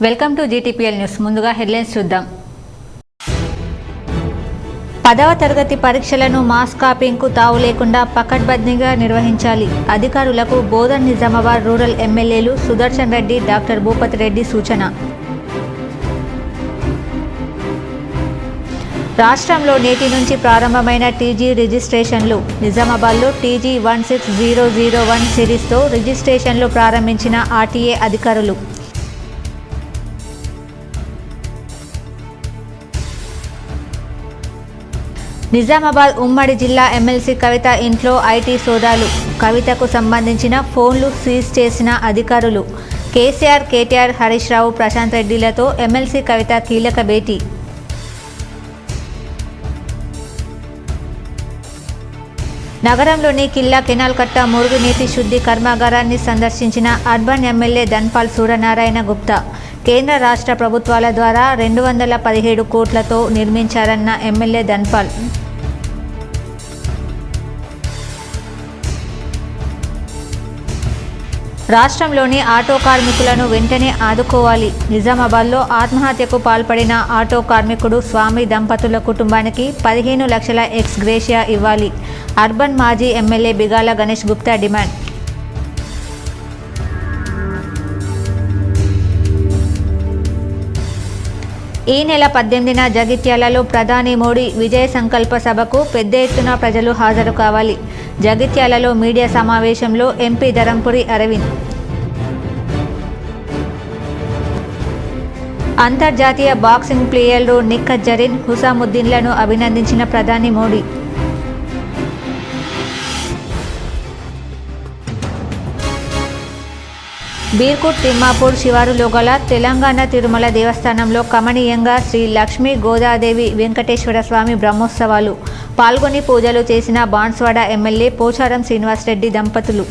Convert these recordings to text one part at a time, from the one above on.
Welcome to GTPL news. ముందుగా headlines చూద్దాం. 10వ తరగతి పరీక్షలను మాస్ కాపింగ్కు తావు లేకుండా పకడ్బందీగా నిర్వహించాలి. అధికారులకు బోధన్ నిజామాబాద్ రూరల్ ఎమ్మెల్యేలు సుదర్శన్ రెడ్డి, డాక్టర్ భూపతి రెడ్డి సూచన. రాష్ట్రంలో నేటి నుంచి ప్రారంభమైన టీజీ రిజిస్ట్రేషన్లు. నిజామాబాద్లో టీజీ 16001 సిరీస్తో రిజిస్ట్రేషన్లు ప్రారంభించిన ఆర్టీఏ అధికారులు. నిజామాబాద్ ఉమ్మడి జిల్లా ఎమ్మెల్సీ కవిత ఇంట్లో ఐటీ సోదాలు. కవితకు సంబంధించిన ఫోన్లు సీజ్ చేసిన అధికారులు. కేసీఆర్, కేటీఆర్, హరీష్ రావు, ప్రశాంత్ రెడ్డిలతో ఎమ్మెల్సీ కవిత కీలక భేటీ. నగరంలోని కిల్లా కెనాల్ కట్ట మురుగునీటి శుద్ధి కర్మాగారాన్ని సందర్శించిన అర్బన్ ఎమ్మెల్యే ధన్పాల్ సూర్యనారాయణ గుప్తా. కేంద్ర రాష్ట్ర ప్రభుత్వాల ద్వారా 217 కోట్లతో నిర్మించారన్న ఎమ్మెల్యే ధన్పాల్. రాష్ట్రంలోని ఆటో కార్మికులను వెంటనే ఆదుకోవాలి. నిజామాబాద్లో ఆత్మహత్యకు పాల్పడిన ఆటో కార్మికుడు స్వామి దంపతుల కుటుంబానికి 15 లక్షల ఎక్స్ గ్రేషియా ఇవ్వాలి. అర్బన్ మాజీ ఎమ్మెల్యే బిగాల గణేష్ గుప్తా డిమాండ్. ఈ నెల 18న జగిత్యాలలో ప్రధాని మోడీ విజయ సంకల్ప సభకు పెద్ద ఎత్తున ప్రజలు హాజరు కావాలి. జగిత్యాలలో మీడియా సమావేశంలో ఎంపీ ధరంపురి అరవింద్. అంతర్జాతీయ బాక్సింగ్ ప్లేయర్లు నిఖత్ జరీన్, హుసాముద్దీన్లను అభినందించిన ప్రధాని మోడీ. బీర్కుట్ తిమ్మాపూర్ శివారులో గల తెలంగాణ తిరుమల దేవస్థానంలో కమనీయంగా శ్రీ లక్ష్మీ గోదాదేవి వెంకటేశ్వర స్వామి బ్రహ్మోత్సవాలు. పాల్గొని పూజలు చేసిన బాన్స్వాడ ఎమ్మెల్యే పోచారం శ్రీనివాసరెడ్డి దంపతులు.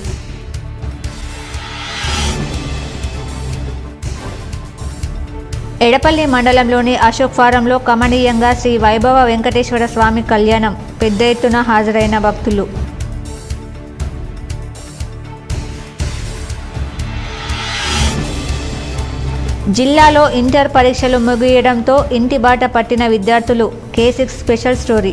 ఎడపల్లి మండలంలోని అశోక్ ఫారంలో కమనీయంగా శ్రీ వైభవ వెంకటేశ్వర స్వామి కళ్యాణం. పెద్ద ఎత్తున హాజరైన భక్తులు. జిల్లాలో ఇంటర్ పరీక్షలు ముగియడంతో ఇంటి బాట పట్టిన విద్యార్థులు. K6 special story.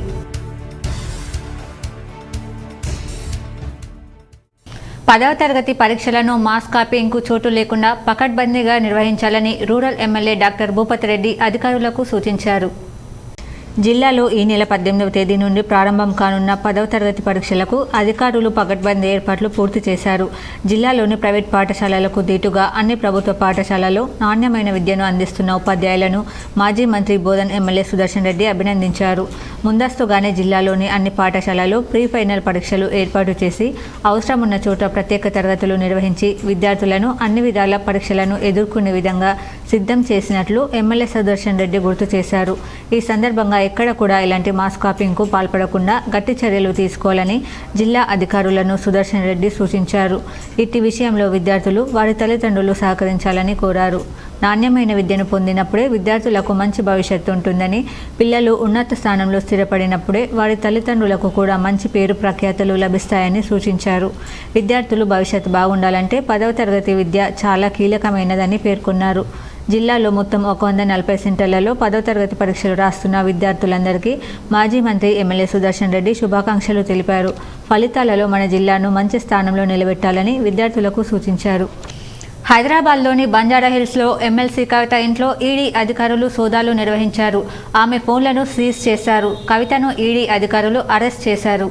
పదవ తరగతి పరీక్షలను మాస్ కాపీయింగ్కు చోటు లేకుండా పకడ్బందీగా నిర్వహించాలని rural MLA doctor Bhupathi Reddy అధికారులకు సూచించారు. జిల్లాలో ఈ నెల 18వ తేదీ నుండి ప్రారంభం కానున్న 10వ తరగతి పరీక్షలకు అధికారులు పకడ్బందీ ఏర్పాట్లు పూర్తి చేశారు. జిల్లాలోని ప్రైవేట్ పాఠశాలలకు దీటుగా అన్ని ప్రభుత్వ పాఠశాలల్లో నాణ్యమైన విద్యను అందిస్తున్న ఉపాధ్యాయులను మాజీ మంత్రి బోధన్ ఎమ్మెల్యే సుదర్శన్ రెడ్డి అభినందించారు. ముందస్తుగానే జిల్లాలోని అన్ని పాఠశాలల్లో ప్రీ ఫైనల్ పరీక్షలు ఏర్పాటు చేసి అవసరం ఉన్న చోట ప్రత్యేక తరగతులు నిర్వహించి విద్యార్థులను అన్ని విధాల పరీక్షలను ఎదుర్కొనే విధంగా సిద్ధం చేసినట్లు ఎమ్మెల్యే సుదర్శన్ రెడ్డి గుర్తు చేశారు. ఈ సందర్భంగా ఎక్కడ కూడా ఇలాంటి మాస్ కాపింగ్కు పాల్పడకుండా గట్టి చర్యలు తీసుకోవాలని జిల్లా అధికారులను సుదర్శన్ రెడ్డి సూచించారు. ఇట్టి విషయంలో విద్యార్థులు వారి తల్లిదండ్రులు సహకరించాలని కోరారు. నాణ్యమైన విద్యను పొందినప్పుడే విద్యార్థులకు మంచి భవిష్యత్తు ఉంటుందని, పిల్లలు ఉన్నత స్థానంలో స్థిరపడినప్పుడే వారి తల్లిదండ్రులకు కూడా మంచి పేరు ప్రఖ్యాతులు లభిస్తాయని సూచించారు. విద్యార్థులు భవిష్యత్తు బాగుండాలంటే 10వ తరగతి విద్య చాలా కీలకమైనదని పేర్కొన్నారు. జిల్లాలో మొత్తం 140 సెంటర్లలో 10వ తరగతి పరీక్షలు రాస్తున్న విద్యార్థులందరికీ మాజీ మంత్రి ఎమ్మెల్యే సుదర్శన్ రెడ్డి శుభాకాంక్షలు తెలిపారు. ఫలితాలలో మన జిల్లాను మంచి స్థానంలో నిలబెట్టాలని విద్యార్థులకు సూచించారు. హైదరాబాద్లోని బంజారాహిల్స్లో ఎమ్మెల్సీ కవిత ఇంట్లో ఈడీ అధికారులు సోదాలు నిర్వహించారు. ఆమె ఫోన్లను సీజ్ చేశారు. కవితను ఈడీ అధికారులు అరెస్ట్ చేశారు.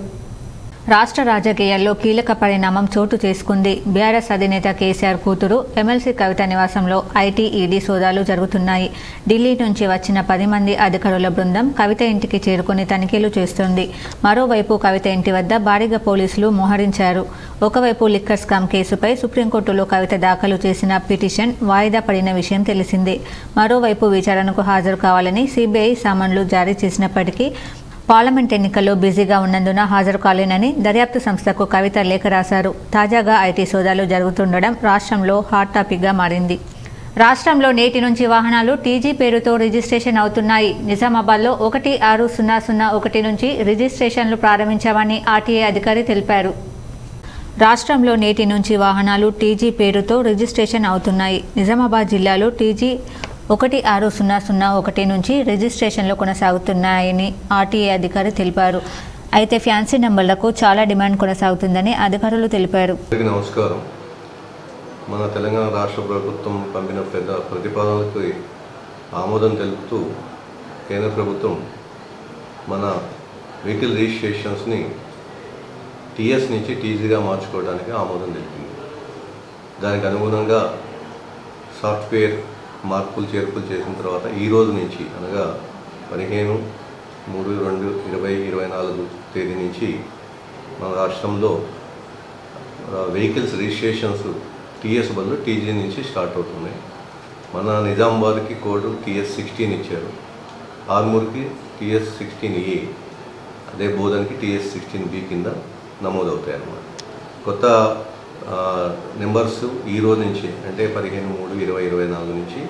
రాష్ట్ర రాజకీయాల్లో కీలక పరిణామం చోటు చేసుకుంది. బీఆర్ఎస్ అధినేత కేసీఆర్ కూతురు ఎమ్మెల్సీ కవిత నివాసంలో ఐటీ, ఈడీ సోదాలు జరుగుతున్నాయి. ఢిల్లీ నుంచి వచ్చిన 10 మంది అధికారుల బృందం కవిత ఇంటికి చేరుకుని తనిఖీలు చేస్తోంది. మరోవైపు కవిత ఇంటి వద్ద భారీగా పోలీసులు మోహరించారు. ఒకవైపు లిక్కర్ స్కామ్ కేసుపై సుప్రీంకోర్టులో కవిత దాఖలు చేసిన పిటిషన్ వాయిదా పడిన విషయం తెలిసిందే. మరోవైపు విచారణకు హాజరు కావాలని సిబిఐ సమన్లు జారీ చేసినప్పటికీ పార్లమెంట్ ఎన్నికల్లో బిజీగా ఉన్నందున హాజరు కాలేనని దర్యాప్తు సంస్థకు కవిత లేఖ రాశారు. తాజాగా ఐటీ సోదాలు జరుగుతుండడం రాష్ట్రంలో హాట్ టాపిక్గా మారింది. రాష్ట్రంలో నేటి నుంచి వాహనాలు టీజీ పేరుతో రిజిస్ట్రేషన్ అవుతున్నాయి. నిజామాబాద్లో 16001 నుంచి రిజిస్ట్రేషన్లు ప్రారంభించామని ఆర్టీఏ అధికారి తెలిపారు. రాష్ట్రంలో నేటి నుంచి వాహనాలు టీజీ పేరుతో రిజిస్ట్రేషన్ అవుతున్నాయి. నిజామాబాద్ జిల్లాలో టీజీ 16001 నుంచి రిజిస్ట్రేషన్లు కొనసాగుతున్నాయని ఆర్టీఏ అధికారి తెలిపారు. అయితే ఫ్యాన్సీ నంబర్లకు చాలా డిమాండ్ కొనసాగుతుందని అధికారులు తెలిపారు. నమస్కారం. మన తెలంగాణ రాష్ట్ర ప్రభుత్వం పంపిన పెద్ద ప్రతిపాదనలకు ఆమోదం తెలుపుతూ కేంద్ర ప్రభుత్వం మన వెహికల్ రిజిస్ట్రేషన్స్ని టీఎస్ నుంచి టీజీగా మార్చుకోవడానికి ఆమోదం తెలిపింది. దానికి అనుగుణంగా సాఫ్ట్వేర్ మార్పులు చేర్పులు చేసిన తర్వాత ఈ రోజు నుంచి అనగా 15/3/2024 తేదీ నుంచి మన రాష్ట్రంలో వెహికల్స్ రిజిస్ట్రేషన్స్ టీఎస్ బదులు టీజీ నుంచి స్టార్ట్ అవుతున్నాయి. మన నిజామాబాద్కి కోడ్ TS16 ఇచ్చారు, ఆర్మూర్కి TS16A, అదే బోధన్కి TS16B కింద నమోదవుతాయి అన్నమాట. కొత్త నెంబర్స్ ఈ రోజు నుంచి అంటే 15/3/2024 నుంచి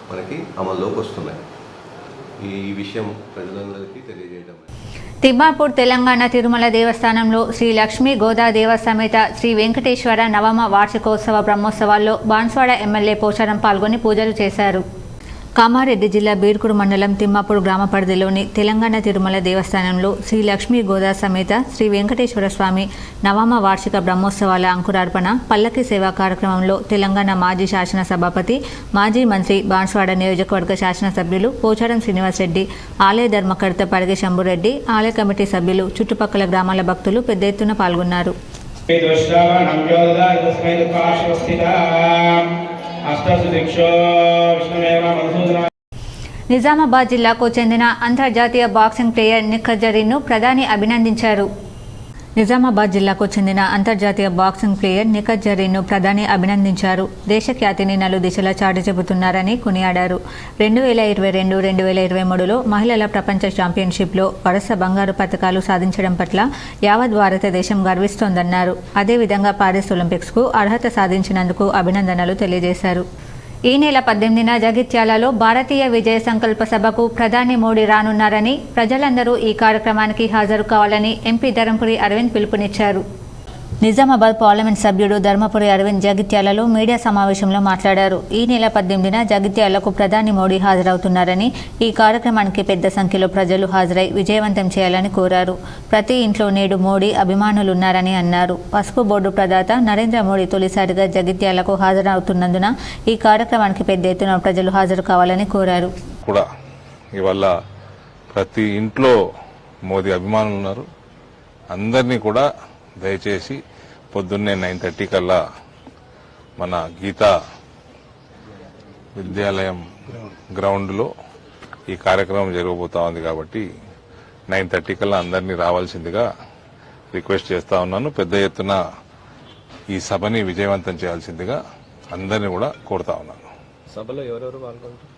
మనకి అమల్లోకి వస్తున్నాయి. ఈ విషయం ప్రజలందరికీ తెలియజేయడం. తిమ్మాపూర్ తెలంగాణ తిరుమల దేవస్థానంలో శ్రీ లక్ష్మీ గోదా దేవ సమేత శ్రీ వెంకటేశ్వర నవమ వార్షికోత్సవ బ్రహ్మోత్సవాల్లో బాన్స్వాడ ఎమ్మెల్యే పోచారం పాల్గొని పూజలు చేశారు. కామారెడ్డి జిల్లా బీర్కూరు మండలం తిమ్మాపూర్ గ్రామ పరిధిలోని తెలంగాణ తిరుమల దేవస్థానంలో శ్రీ లక్ష్మీ గోదా సమేత శ్రీ వెంకటేశ్వర స్వామి నవమ వార్షిక బ్రహ్మోత్సవాల అంకురార్పణ పల్లకి సేవా కార్యక్రమంలో తెలంగాణ మాజీ శాసనసభాపతి, మాజీ మంత్రి, బాన్స్వాడ నియోజకవర్గ శాసనసభ్యులు పోచారం శ్రీనివాసరెడ్డి, ఆలయ ధర్మకర్త పరిగి శంభురెడ్డి, ఆలయ కమిటీ సభ్యులు, చుట్టుపక్కల గ్రామాల భక్తులు పెద్ద ఎత్తున పాల్గొన్నారు. నిజామాబాద్ జిల్లాకు చెందిన అంతర్జాతీయ బాక్సింగ్ ప్లేయర్ నిఖత్ జరీన్ను ప్రధాని అభినందించారు. నిజామాబాద్ జిల్లాకు చెందిన అంతర్జాతీయ బాక్సింగ్ ప్లేయర్ నిఖత్ జరీన్ను ప్రధాని అభినందించారు. దేశ ఖ్యాతిని నలుదిశలా చాటి చెబుతున్నారని కొనియాడారు. 2022-2023లో మహిళల ప్రపంచ ఛాంపియన్షిప్లో వరుస బంగారు పతకాలు సాధించడం పట్ల యావత్ భారతదేశం గర్విస్తోందన్నారు. అదేవిధంగా పారిస్ ఒలింపిక్స్కు అర్హత సాధించినందుకు అభినందనలు తెలియజేశారు. ఈ నెల 18న జగిత్యాలలో భారతీయ విజయ సంకల్ప సభకు ప్రధాని మోడీ రానున్నారని, ప్రజలందరూ ఈ కార్యక్రమానికి హాజరు కావాలని ఎంపీ ధర్మపురి అరవింద్ పిలుపునిచ్చారు. నిజామాబాద్ పార్లమెంట్ సభ్యుడు ధర్మపురి అరవింద్ జగిత్యాలలో మీడియా సమావేశంలో మాట్లాడారు. ఈ నెల 18న జగిత్యాలకు ప్రధాని మోడీ హాజరవుతున్నారని, ఈ కార్యక్రమానికి పెద్ద సంఖ్యలో ప్రజలు హాజరై విజయవంతం చేయాలని కోరారు. ప్రతి ఇంట్లో నేడు మోడీ అభిమానులున్నారని అన్నారు. పసుపు బోర్డు ప్రదాత నరేంద్ర మోడీ తొలిసారిగా జగిత్యాలకు హాజరవుతున్నందున ఈ కార్యక్రమానికి పెద్ద ఎత్తున ప్రజలు హాజరు కావాలని కోరారు. ఇవాళ ప్రతి ఇంట్లో మోదీ అభిమానులు ఉన్నారు. అందరినీ కూడా దయచేసి పొద్దున్నే 9:30 కల్లా మన గీతా విద్యాలయం గ్రౌండ్లో ఈ కార్యక్రమం జరగబోతా ఉంది కాబట్టి 9:30 కల్లా అందరినీ రావాల్సిందిగా రిక్వెస్ట్ చేస్తా ఉన్నాను. పెద్ద ఎత్తున ఈ సభని విజయవంతం చేయాల్సిందిగా అందరినీ కూడా కోరుతా ఉన్నాను. సభలో ఎవరెవరు పాల్గొంటారు?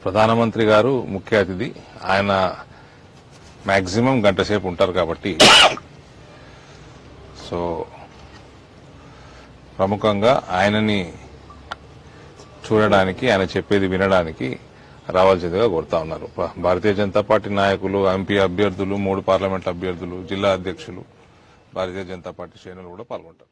ప్రధానమంత్రి గారు ముఖ్య అతిథి. ఆయన మాక్సిమం గంట సేపు ఉంటారు కాబట్టి సో ప్రముఖంగా ఆయనని చూడడానికి, ఆయన చెప్పేది వినడానికి రావాల్సిందిగా కోరుతా ఉన్నారు. భారతీయ జనతా పార్టీ నాయకులు, ఎంపీ అభ్యర్థులు, 3 పార్లమెంట్ అభ్యర్థులు, జిల్లా అధ్యక్షులు, భారతీయ జనతా పార్టీ శ్రేణులు కూడా పాల్గొంటారు.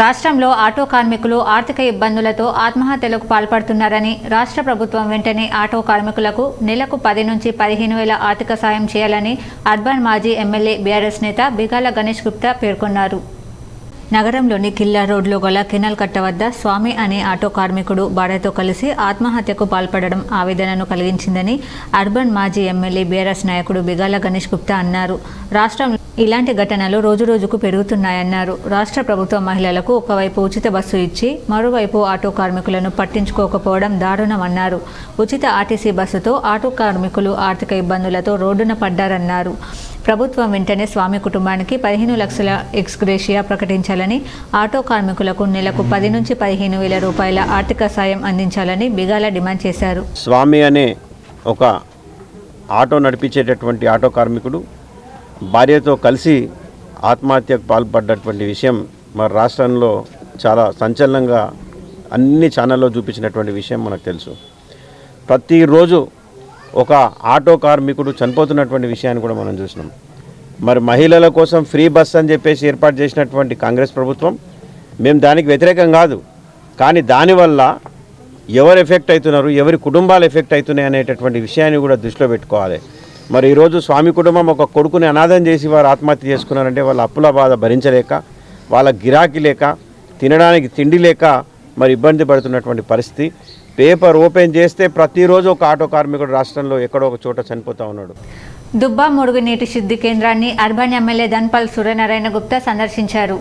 రాష్ట్రంలో ఆటో కార్మికులు ఆర్థిక ఇబ్బందులతో ఆత్మహత్యలకు పాల్పడుతున్నారని, రాష్ట్ర ప్రభుత్వం వెంటనే ఆటో కార్మికులకు నెలకు 10 నుంచి 15,000 ఆర్థిక సాయం చేయాలని అర్బన్ మాజీ ఎమ్మెల్యే బీఆర్ఎస్ నేత బిగాల గణేష్ గుప్తా పేర్కొన్నారు. నగరంలోని కిల్లా రోడ్లో గల కెనాల్ కట్ట వద్ద స్వామి అనే ఆటో కార్మికుడు భార్యతో కలిసి ఆత్మహత్యకు పాల్పడడం ఆవేదనను కలిగించిందని అర్బన్ మాజీ ఎమ్మెల్యే బీఆర్ఎస్ నాయకుడు బిగాల గణేష్ గుప్తా అన్నారు. రాష్ట్రంలో ఇలాంటి ఘటనలు రోజురోజుకు పెరుగుతున్నాయన్నారు. రాష్ట్ర ప్రభుత్వం మహిళలకు ఒకవైపు ఉచిత బస్సు ఇచ్చి మరోవైపు ఆటో కార్మికులను పట్టించుకోకపోవడం దారుణమన్నారు. ఉచిత ఆర్టీసీ బస్సుతో ఆటో కార్మికులు ఆర్థిక ఇబ్బందులతో రోడ్డున పడ్డారన్నారు. ప్రభుత్వం వెంటనే స్వామి కుటుంబానికి 15 లక్షల ఎక్స్గ్రేషియా ప్రకటించాలని, ఆటో కార్మికులకు నెలకు 10 నుంచి 15,000 రూపాయల ఆర్థిక సాయం అందించాలని బిగాల డిమాండ్ చేశారు. స్వామి అనే ఒక ఆటో నడిపించేటటువంటి ఆటో కార్మికుడు భార్యతో కలిసి ఆత్మహత్యకు పాల్పడ్డటువంటి విషయం మన రాష్ట్రంలో చాలా సంచలనంగా అన్ని ఛానల్లో చూపించినటువంటి విషయం మనకు తెలుసు. ప్రతిరోజు ఒక ఆటో కార్మికుడు చనిపోతున్నటువంటి విషయాన్ని కూడా మనం చూసినాం. మరి మహిళల కోసం ఫ్రీ బస్ అని చెప్పేసి ఏర్పాటు చేసినటువంటి కాంగ్రెస్ ప్రభుత్వం, మేము దానికి వ్యతిరేకం కాదు. కానీ దానివల్ల ఎవరు ఎఫెక్ట్ అవుతున్నారు, ఎవరి కుటుంబాలు ఎఫెక్ట్ అవుతున్నాయి అనేటటువంటి విషయాన్ని కూడా దృష్టిలో పెట్టుకోవాలి. మరి ఈరోజు స్వామి కుటుంబం ఒక కొడుకుని అనాథం చేసి వారు ఆత్మహత్య చేసుకున్నారంటే వాళ్ళ అప్పుల బాధ భరించలేక, వాళ్ళ గిరాకీ లేక, తినడానికి తిండి లేక మరి ఇబ్బంది పడుతున్నటువంటి పరిస్థితి. పేపర్ ఓపెన్ చేస్తే ప్రతిరోజు ఒక ఆటో కార్మికుడు రాష్ట్రంలో ఎక్కడో ఒక చోట చనిపోతూ ఉన్నాడు. దుబ్బా మురుగునీటి శుద్ధి కేంద్రాన్ని అర్బన్ ఎమ్మెల్యే ధన్పాల్ సూర్యనారాయణ గుప్తా సందర్శించారు.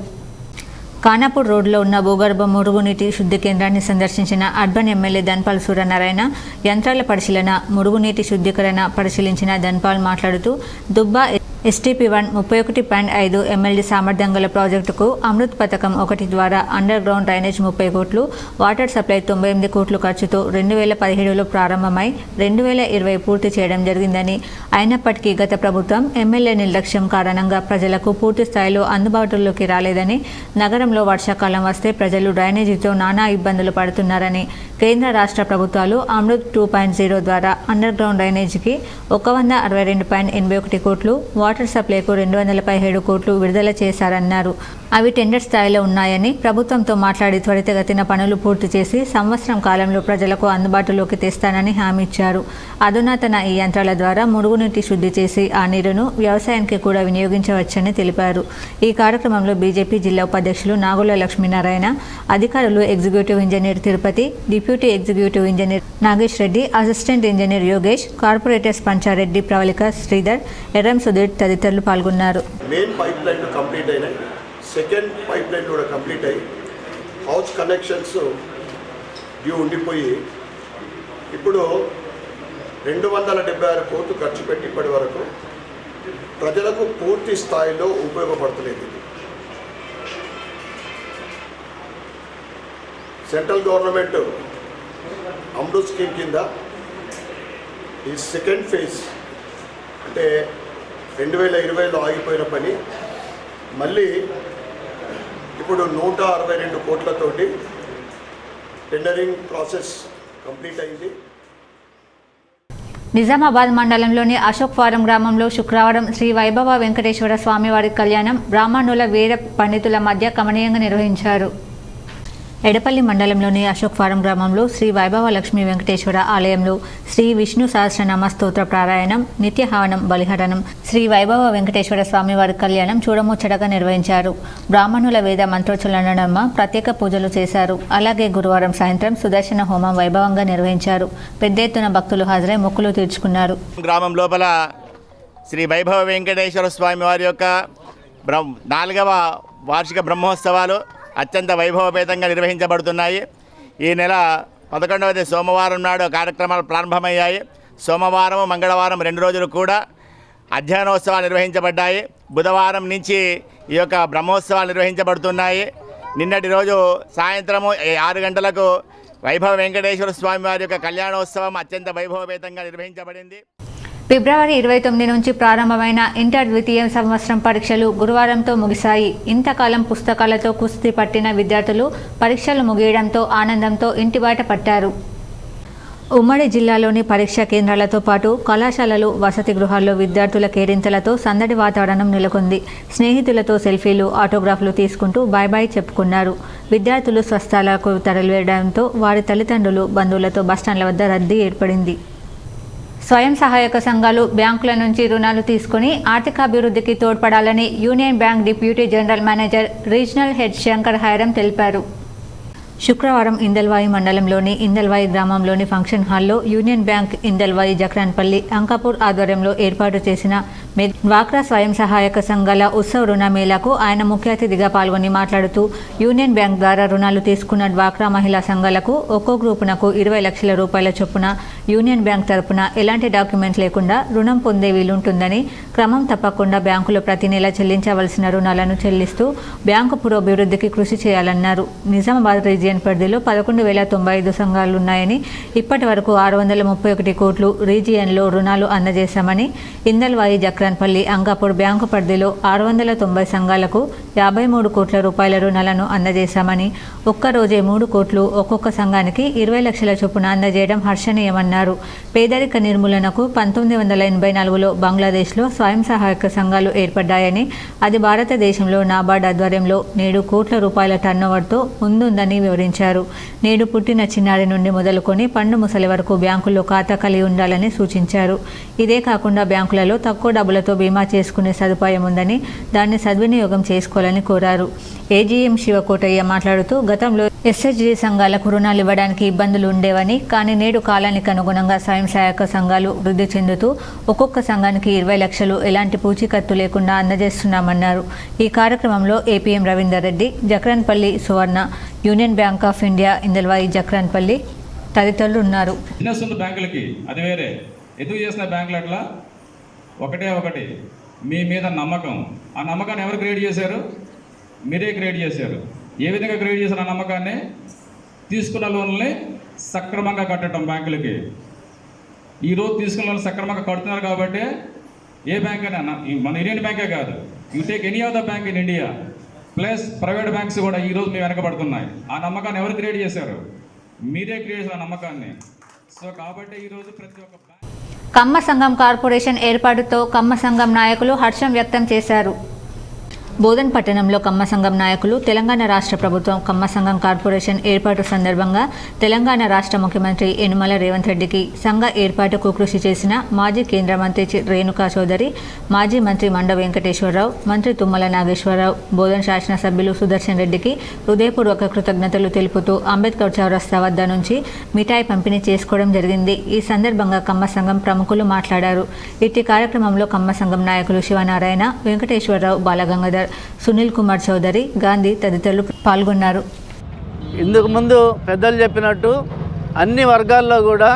ఖానాపూర్ రోడ్లో ఉన్న భూగర్భ మురుగునీటి శుద్ధి కేంద్రాన్ని సందర్శించిన అర్బన్ ఎమ్మెల్యే ధన్పాల్ సూర్యనారాయణ యంత్రాల పరిశీలన, మురుగునీటి శుద్ధీకరణ పరిశీలించిన ధన్పాల్ మాట్లాడుతూ దుబ్బా STP1 31.5 MLD సామర్థ్యం గల ప్రాజెక్టుకు అమృత్ పథకం 1 ద్వారా అండర్ గ్రౌండ్ డ్రైనేజ్ 30 కోట్లు, వాటర్ సప్లై 98 కోట్లు ఖర్చుతో 2017లో ప్రారంభమై 2020 పూర్తి చేయడం జరిగిందని, అయినప్పటికీ గత ప్రభుత్వం ఎమ్మెల్యే నిర్లక్ష్యం కారణంగా ప్రజలకు పూర్తి స్థాయిలో అందుబాటులోకి రాలేదని, నగరంలో వర్షాకాలం వస్తే ప్రజలు డ్రైనేజీతో నానా ఇబ్బందులు పడుతున్నారని, కేంద్ర రాష్ట్ర ప్రభుత్వాలు అమృత్ 2.0 ద్వారా అండర్ గ్రౌండ్ డ్రైనేజీకి 162.81 కోట్లు, వాటర్ సప్లైకు 217 కోట్లు విడుదల చేశారన్నారు. అవి టెండర్ స్థాయిలో ఉన్నాయని, ప్రభుత్వంతో మాట్లాడి త్వరితగతిన పనులు పూర్తి చేసి సంవత్సరం కాలంలో ప్రజలకు అందుబాటులోకి తెస్తానని హామీ ఇచ్చారు. అధునాతన ఈ యంత్రాల ద్వారా మురుగునీటి శుద్ధి చేసి ఆ నీరును వ్యవసాయానికి కూడా వినియోగించవచ్చని తెలిపారు. ఈ కార్యక్రమంలో బీజేపీ జిల్లా ఉపాధ్యక్షులు నాగుల లక్ష్మీనారాయణ, అధికారులు executive engineer Tirupati, deputy executive engineer Nagesh Reddy, assistant engineer Yogesh, corporators Panchareddy, Pravalika, Sridhar, Erram Sudheer తదితరులు పాల్గొన్నారు. మెయిన్ పైప్ లైన్ కంప్లీట్ అయినాయి, సెకండ్ పైప్ లైన్ కూడా కంప్లీట్ అయ్యి హౌస్ కనెక్షన్స్ డ్యూ ఉండిపోయి ఇప్పుడు 276 కోట్లు ఖర్చు పెట్టి ఇప్పటి వరకు ప్రజలకు పూర్తి స్థాయిలో ఉపయోగపడతలేదు. సెంట్రల్ గవర్నమెంట్ అమృత్ స్కీమ్ కింద ఈ సెకండ్ ఫేజ్ అంటే 2020లో ఆగిపోయిన పని మళ్ళీ ఇప్పుడు 162 కోట్లతోటి టెండరింగ్ ప్రాసెస్ కంప్లీట్ అయింది. నిజామాబాద్ మండలంలోని అశోక్ ఫారం గ్రామంలో శుక్రవారం శ్రీ వైభవ వెంకటేశ్వర స్వామివారి కళ్యాణం బ్రాహ్మణుల వేద పండితుల మధ్య కమనీయంగా నిర్వహించారు. ఎడపల్లి మండలంలోని అశోక్ ఫారం గ్రామంలో శ్రీ వైభవ లక్ష్మీ వెంకటేశ్వర ఆలయంలో శ్రీ విష్ణు సహస్రనామ స్తోత్ర పారాయణం, నిత్యహవనం, బలిహరణం, శ్రీ వైభవ వెంకటేశ్వర స్వామివారి కళ్యాణం చూడముచ్చటగా నిర్వహించారు. బ్రాహ్మణుల వేద మంత్రోచ్చరణ నడుమ ప్రత్యేక పూజలు చేశారు. అలాగే గురువారం సాయంత్రం సుదర్శన హోమం వైభవంగా నిర్వహించారు. పెద్ద ఎత్తున భక్తులు హాజరై మొక్కులు తీర్చుకున్నారు. గ్రామం లోపల శ్రీ వైభవ వెంకటేశ్వర స్వామి వారి యొక్క 4వ వార్షిక బ్రహ్మోత్సవాలు అత్యంత వైభవపేతంగా నిర్వహించబడుతున్నాయి. ఈ నెల 11వ సోమవారం నాడు కార్యక్రమాలు ప్రారంభమయ్యాయి. సోమవారం, మంగళవారం 2 రోజులు కూడా అధ్యయనోత్సవాలు నిర్వహించబడ్డాయి. బుధవారం నుంచి ఈ యొక్క బ్రహ్మోత్సవాలు నిర్వహించబడుతున్నాయి. నిన్నటి రోజు సాయంత్రము 6 గంటలకు వైభవ వెంకటేశ్వర స్వామి వారి యొక్క కళ్యాణోత్సవం అత్యంత వైభవపేతంగా నిర్వహించబడింది. ఫిబ్రవరి 29 నుంచి ప్రారంభమైన ఇంటర్ ద్వితీయ సంవత్సరం పరీక్షలు గురువారంతో ముగిశాయి. ఇంతకాలం పుస్తకాలతో కుస్తీ పట్టిన విద్యార్థులు పరీక్షలు ముగియడంతో ఆనందంతో ఇంటిబాట పట్టారు. ఉమ్మడి జిల్లాలోని పరీక్షా కేంద్రాలతో పాటు కళాశాలలు, వసతి గృహాల్లో విద్యార్థుల కేరింతలతో సందడి వాతావరణం నెలకొంది. స్నేహితులతో సెల్ఫీలు, ఆటోగ్రాఫ్లు తీసుకుంటూ బాయ్ బాయ్ చెప్పుకున్నారు. విద్యార్థులు స్వస్థలాలకు తరలివేయడంతో వారి తల్లిదండ్రులు, బంధువులతో బస్టాండ్ల వద్ద రద్దీ ఏర్పడింది. స్వయం సహాయక సంఘాలు బ్యాంకుల నుంచి రుణాలు తీసుకుని ఆర్థికాభివృద్ధికి తోడ్పడాలని union bank deputy general manager, regional head Shankar Hairam తెలిపారు. శుక్రవారం ఇందల్వాయి మండలంలోని ఇందల్వాయి గ్రామంలోని ఫంక్షన్ హాల్లో యూనియన్ బ్యాంక్ ఇందల్వాయి, జక్రాన్పల్లి, అంకాపూర్ ఆధ్వర్యంలో ఏర్పాటు చేసిన డ్వాక్రా స్వయం సహాయక సంఘాల ఉత్సవ రుణ మేళాకు ఆయన ముఖ్య అతిథిగా పాల్గొని మాట్లాడుతూ, యూనియన్ బ్యాంక్ ద్వారా రుణాలు తీసుకున్న డ్వాక్రా మహిళా సంఘాలకు ఒక్కో గ్రూపునకు 20 లక్షల రూపాయల చొప్పున యూనియన్ బ్యాంక్ తరపున ఎలాంటి డాక్యుమెంట్ లేకుండా రుణం పొందే వీలుంటుందని, క్రమం తప్పకుండా బ్యాంకులో ప్రతి నెల చెల్లించవలసిన రుణాలను చెల్లిస్తూ బ్యాంకు పురోభివృద్ధికి కృషి చేయాలన్నారు. నిజామాబాద్ రీజియన్ పరిధిలో 11,095 సంఘాలున్నాయని, ఇప్పటి వరకు 631 కోట్లు రీజియన్లో రుణాలు అందజేశామని ఇందల్వాయి, జక్రాన్పల్లి జక్రాన్పల్లి అంగాపూర్ బ్యాంకు పరిధిలో 690 సంఘాలకు 53 కోట్ల రూపాయల రుణాలను అందజేశామని, ఒక్కరోజే 3 కోట్లు ఒక్కొక్క సంఘానికి 20 లక్షల చొప్పున అందజేయడం హర్షణీయమన్నారు. పేదరిక నిర్మూలనకు 1984లో బంగ్లాదేశ్లో స్వయం సహాయక సంఘాలు ఏర్పడ్డాయని, అది భారతదేశంలో నాబార్డ్ ఆధ్వర్యంలో నేడు కోట్ల రూపాయల టర్నోవర్తో ముందుందని వివరించారు. నేడు పుట్టిన చిన్నారి నుండి మొదలుకొని పండు ముసలి వరకు బ్యాంకుల్లో ఖాతా కలిగి ఉండాలని సూచించారు. ఇదే కాకుండా బ్యాంకులలో తక్కువ డబ్బులతో బీమా చేసుకునే సదుపాయం ఉందని, దాన్ని సద్వినియోగం చేసుకోవాలని కోరారు. ఏజీఎం శివకోటయ్య మాట్లాడుతూ, గతంలో ఎస్హెచ్జి సంఘాలకు రుణాలు ఇవ్వడానికి ఇబ్బందులు ఉండేవని, కానీ నేడు కాలానికి అనుగుణంగా స్వయం సహాయక సంఘాలు వృద్ధి చెందుతూ ఒక్కొక్క సంఘానికి 20 లక్షలు ఎలాంటి పూచీకత్తు లేకుండా అందజేస్తున్నామన్నారు. ఈ కార్యక్రమంలో APM Ravinder Reddy, Jakranpally Suvarna, union bank of India Indalwai Jakranpally తదితరులు ఉన్నారు. బిజినెస్ ఉంది బ్యాంకులకి, అది వేరే. ఎందుకు చేసిన బ్యాంకులు అట్లా? ఒకటి మీ మీద నమ్మకం. ఆ నమ్మకాన్ని ఎవరు క్రియేట్ చేశారు? మీరే క్రియేట్ చేశారు. ఏ విధంగా క్రియేట్ చేశారు ఆ నమ్మకాన్ని? తీసుకున్న లోన్లని సక్రమంగా కట్టడం బ్యాంకులకి. ఈరోజు తీసుకున్న లోన్లు సక్రమంగా కడుతున్నారు కాబట్టి ఏ బ్యాంక్ అయినా, మన ఇండియన్ బ్యాంకే కాదు, you take any of the bank in India plus private banks కూడా ఈరోజు మేము వెనకబడుతున్నాయి. ఆ నమ్మకాన్ని ఎవరు క్రియేట్ చేశారు? మీరే క్రియేట్ చేసిన నమ్మకాన్ని. సో కాబట్టి ఈరోజు ప్రతి ఒక్క కమ్మ సంఘం కార్పొరేషన్ ఏర్పాటుతో కమ్మ సంఘం నాయకులు హర్షం వ్యక్తం చేశారు. బోధన్ పట్టణంలో కమ్మ సంఘం నాయకులు తెలంగాణ రాష్ట్ర ప్రభుత్వం కమ్మ సంఘం కార్పొరేషన్ ఏర్పాటు సందర్భంగా తెలంగాణ రాష్ట్ర ముఖ్యమంత్రి యనుమల రేవంత్ రెడ్డికి సంఘ ఏర్పాటుకు కృషి చేసిన మాజీ కేంద్ర మంత్రి రేణుకా చౌదరి, మాజీ మంత్రి మండ వెంకటేశ్వరరావు, మంత్రి తుమ్మల నాగేశ్వరరావు, బోధన్ శాసనసభ్యులు సుదర్శన్ రెడ్డికి హృదయపూర్వక కృతజ్ఞతలు తెలుపుతూ అంబేద్కర్ చౌరస్తా వద్ద నుంచి మిఠాయి పంపిణీ చేసుకోవడం జరిగింది. ఈ సందర్భంగా కమ్మ సంఘం ప్రముఖులు మాట్లాడారు. ఇట్టి కార్యక్రమంలో కమ్మ సంఘం నాయకులు శివనారాయణ, వెంకటేశ్వరరావు, బాలగంగాధర్, సునీల్ కుమార్ చౌదరి, గాంధీ తదితరులు పాల్గొన్నారు. ఇందుకు ముందు పెద్దలు చెప్పినట్టు అన్ని వర్గాల్లో కూడా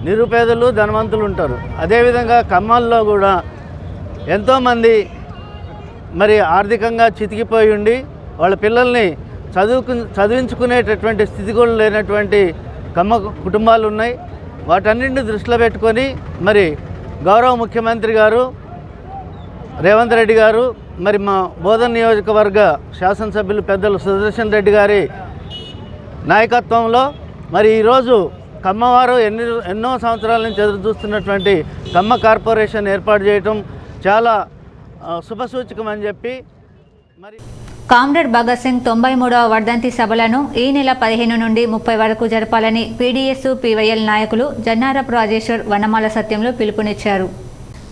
నిరుపేదలు, ధనవంతులు ఉంటారు. అదేవిధంగా కమ్మల్లో కూడా ఎంతోమంది మరి ఆర్థికంగా చితికిపోయి ఉండి వాళ్ళ పిల్లల్ని చదివించుకునేటటువంటి స్థితి కూడా లేనటువంటి కమ్మ కుటుంబాలు ఉన్నాయి. వాటన్నింటిని దృష్టిలో పెట్టుకొని మరి గౌరవ ముఖ్యమంత్రి గారు రేవంత్ రెడ్డి గారు, మరి మా బోధన్ నియోజకవర్గ శాసనసభ్యులు పెద్దలు సుదర్శన్ రెడ్డి గారి నాయకత్వంలో మరి ఈరోజు కమ్మవారు ఎన్నో సంవత్సరాల నుంచి ఎదురు చూస్తున్నటువంటి కమ్మ కార్పొరేషన్ ఏర్పాటు చేయటం చాలా శుభసూచకం అని చెప్పి మరి కామ్రేడ్ భగత్ సింగ్ 93వ వర్ధంతి సభలను ఈ నెల 15 నుండి 30 వరకు జరపాలని పీడీఎస్ పీవైఎల్ నాయకులు జన్నారపు రాజేశ్వర్, వనమాల సత్యంలో పిలుపునిచ్చారు.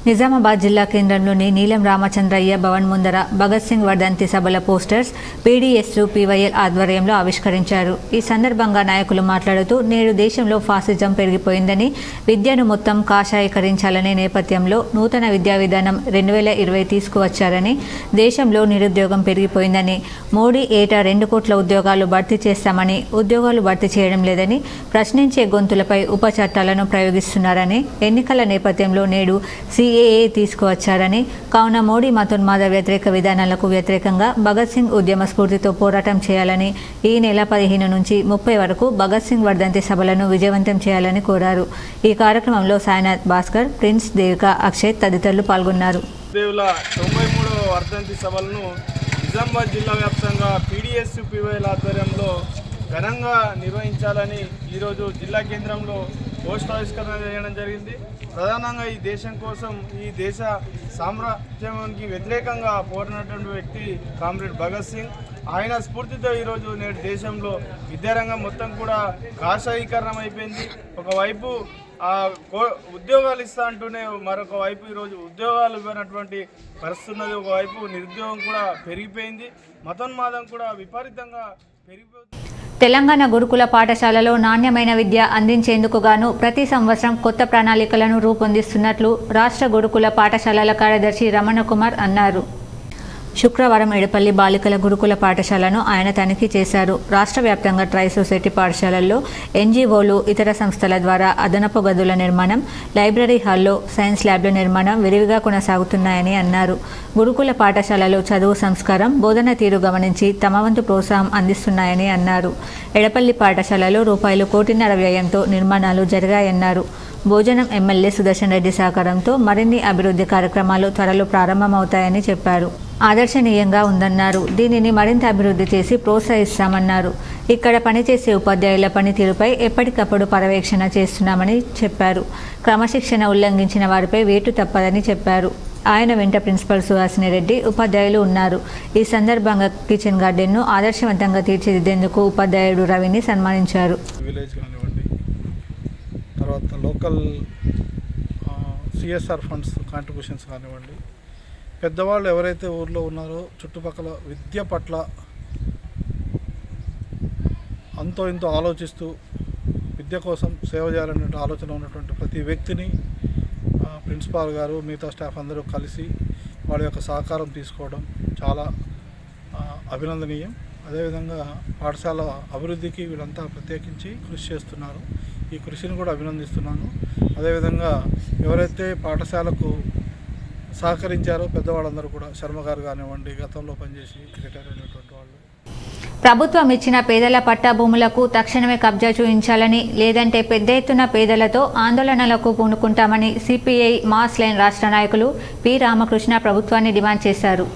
నిజామాబాద్ జిల్లా కేంద్రంలోని నీలం రామచంద్రయ్య భవన్ ముందర భగత్ సింగ్ వర్ధంతి సభల పోస్టర్స్ పీడీఎస్ పీవైఎల్ ఆధ్వర్యంలో ఆవిష్కరించారు. ఈ సందర్భంగా నాయకులు మాట్లాడుతూ, నేడు దేశంలో ఫాసిజం పెరిగిపోయిందని, విద్యను మొత్తం కాషాయీకరించాలనే నేపథ్యంలో నూతన విద్యా విధానం 2020 తీసుకువచ్చారని, దేశంలో నిరుద్యోగం పెరిగిపోయిందని, మోడీ ఏటా 2 కోట్ల ఉద్యోగాలు భర్తీ చేస్తామని, ఉద్యోగాలు భర్తీ చేయడం లేదని, ప్రశ్నించే గొంతులపై ఉప చట్టాలను ప్రయోగిస్తున్నారని, ఎన్నికల నేపథ్యంలో నేడు CAA తీసుకువచ్చారని, కావున మోడీ మతోన్మాద వ్యతిరేక విధానాలకు వ్యతిరేకంగా భగత్ సింగ్ ఉద్యమ స్ఫూర్తితో పోరాటం చేయాలని, ఈ నెల 15 నుంచి 30 వరకు భగత్ సింగ్ వర్ధంతి సభలను విజయవంతం చేయాలని కోరారు. ఈ కార్యక్రమంలో సాయినాథ్, భాస్కర్, ప్రిన్స్, దేవిక, అక్షయ్ తదితరులు పాల్గొన్నారు. దేవుల 93వ వర్ధంతి సభలను నిజామాబాద్ జిల్లా వ్యాప్తంగా పీడీఎస్ పీవైఎల్ ఆధ్వర్యంలో ఘనంగా నిర్వహించాలని ఈరోజు జిల్లా కేంద్రంలో పోస్ట్ ఆవిష్కరణ చేయడం జరిగింది. ప్రధానంగా ఈ దేశం కోసం, ఈ దేశ సామ్రాజ్యానికి వ్యతిరేకంగా పోరాడినటువంటి వ్యక్తి కామ్రేడ్ భగత్ సింగ్. ఆయన స్ఫూర్తితో ఈరోజు నేడు దేశంలో విద్యారంగం మొత్తం కూడా కాషాయీకరణం అయిపోయింది. ఒకవైపు ఉద్యోగాలు ఇస్తా అంటూనే మరొక వైపు ఈరోజు ఉద్యోగాలు ఇవ్వనటువంటి పరిస్థితి ఉన్నది. ఒకవైపు నిరుద్యోగం కూడా పెరిగిపోయింది, మతోన్మాదం కూడా విపరీతంగా పెరిగిపోతుంది. తెలంగాణ గురుకుల పాఠశాలలో నాణ్యమైన విద్య అందించేందుకు గాను ప్రతి సంవత్సరం కొత్త ప్రణాళికలను రూపొందిస్తున్నట్లు రాష్ట్ర గురుకుల పాఠశాలల కార్యదర్శి రమణ కుమార్ అన్నారు. శుక్రవారం ఎడపల్లి బాలికల గురుకుల పాఠశాలను ఆయన తనిఖీ చేశారు. రాష్ట్ర వ్యాప్తంగా ట్రై సొసైటీ పాఠశాలల్లో ఎన్జీఓలు, ఇతర సంస్థల ద్వారా అదనపు గదుల నిర్మాణం, లైబ్రరీ హాల్లో సైన్స్ ల్యాబ్ల నిర్మాణం విరివిగా కొనసాగుతున్నాయని అన్నారు. గురుకుల పాఠశాలలో చదువు సంస్కారం, బోధన తీరు గమనించి తమ వంతు ప్రోత్సాహం అందిస్తున్నాయని అన్నారు. ఎడపల్లి పాఠశాలలో రూపాయలు 1.5 కోట్ల వ్యయంతో నిర్మాణాలు జరిగాయన్నారు. భోజనం ఎమ్మెల్యే సుదర్శన్ రెడ్డి సహకారంతో మరిన్ని అభివృద్ధి కార్యక్రమాలు త్వరలో ప్రారంభమవుతాయని చెప్పారు. ఆదర్శనీయంగా ఉందన్నారు. దీనిని మరింత అభివృద్ధి చేసి ప్రోత్సహిస్తామన్నారు. ఇక్కడ పనిచేసే ఉపాధ్యాయుల పనితీరుపై ఎప్పటికప్పుడు పర్యవేక్షణ చేస్తున్నామని చెప్పారు. క్రమశిక్షణ ఉల్లంఘించిన వారిపై వేటు తప్పదని చెప్పారు. ఆయన వెంట ప్రిన్సిపల్ సుహాసిని రెడ్డి, ఉపాధ్యాయులు ఉన్నారు. ఈ సందర్భంగా కిచెన్ గార్డెన్ను ఆదర్శవంతంగా తీర్చిదిద్దేందుకు ఉపాధ్యాయుడు రవిని సన్మానించారు. విలేజ్ కానివ్వండి, తర్వాత లోకల్ సిఎస్ఆర్ ఫండ్స్ కాంట్రిబ్యూషన్స్ కానివ్వండి, పెద్దవాళ్ళు ఎవరైతే ఊర్లో ఉన్నారో చుట్టుపక్కల విద్య పట్ల అంతో ఇంతో ఆలోచిస్తూ విద్య కోసం సేవ చేయాలనే ఆలోచన ఉన్నటువంటి ప్రతి వ్యక్తిని ప్రిన్సిపాల్ గారు మిగతా స్టాఫ్ అందరూ కలిసి వాళ్ళ యొక్క సహకారం తీసుకోవడం చాలా అభినందనీయం. అదేవిధంగా పాఠశాల అభివృద్ధికి వీళ్ళంతా ప్రత్యేకించి కృషి చేస్తున్నారు. ఈ కృషిని కూడా అభినందిస్తున్నాను. అదేవిధంగా ఎవరైతే పాఠశాలకు సహకరించారో పెద్దవాళ్ళందరూ కూడా, శర్మ గారు కానివ్వండి, గతంలో పనిచేసి రిటైర్ అయినటువంటి వాళ్ళు. ప్రభుత్వం ఇచ్చిన పేదల పట్టా భూములకు తక్షణమే కబ్జా చూయించాలని, లేదంటే పెద్ద ఎత్తున పేదలతో ఆందోళనలకు పూనుకుంటామని సిపిఐ మాస్ లైన్ రాష్ట్ర నాయకులు పి రామకృష్ణ ప్రభుత్వాన్ని డిమాండ్ చేశారు.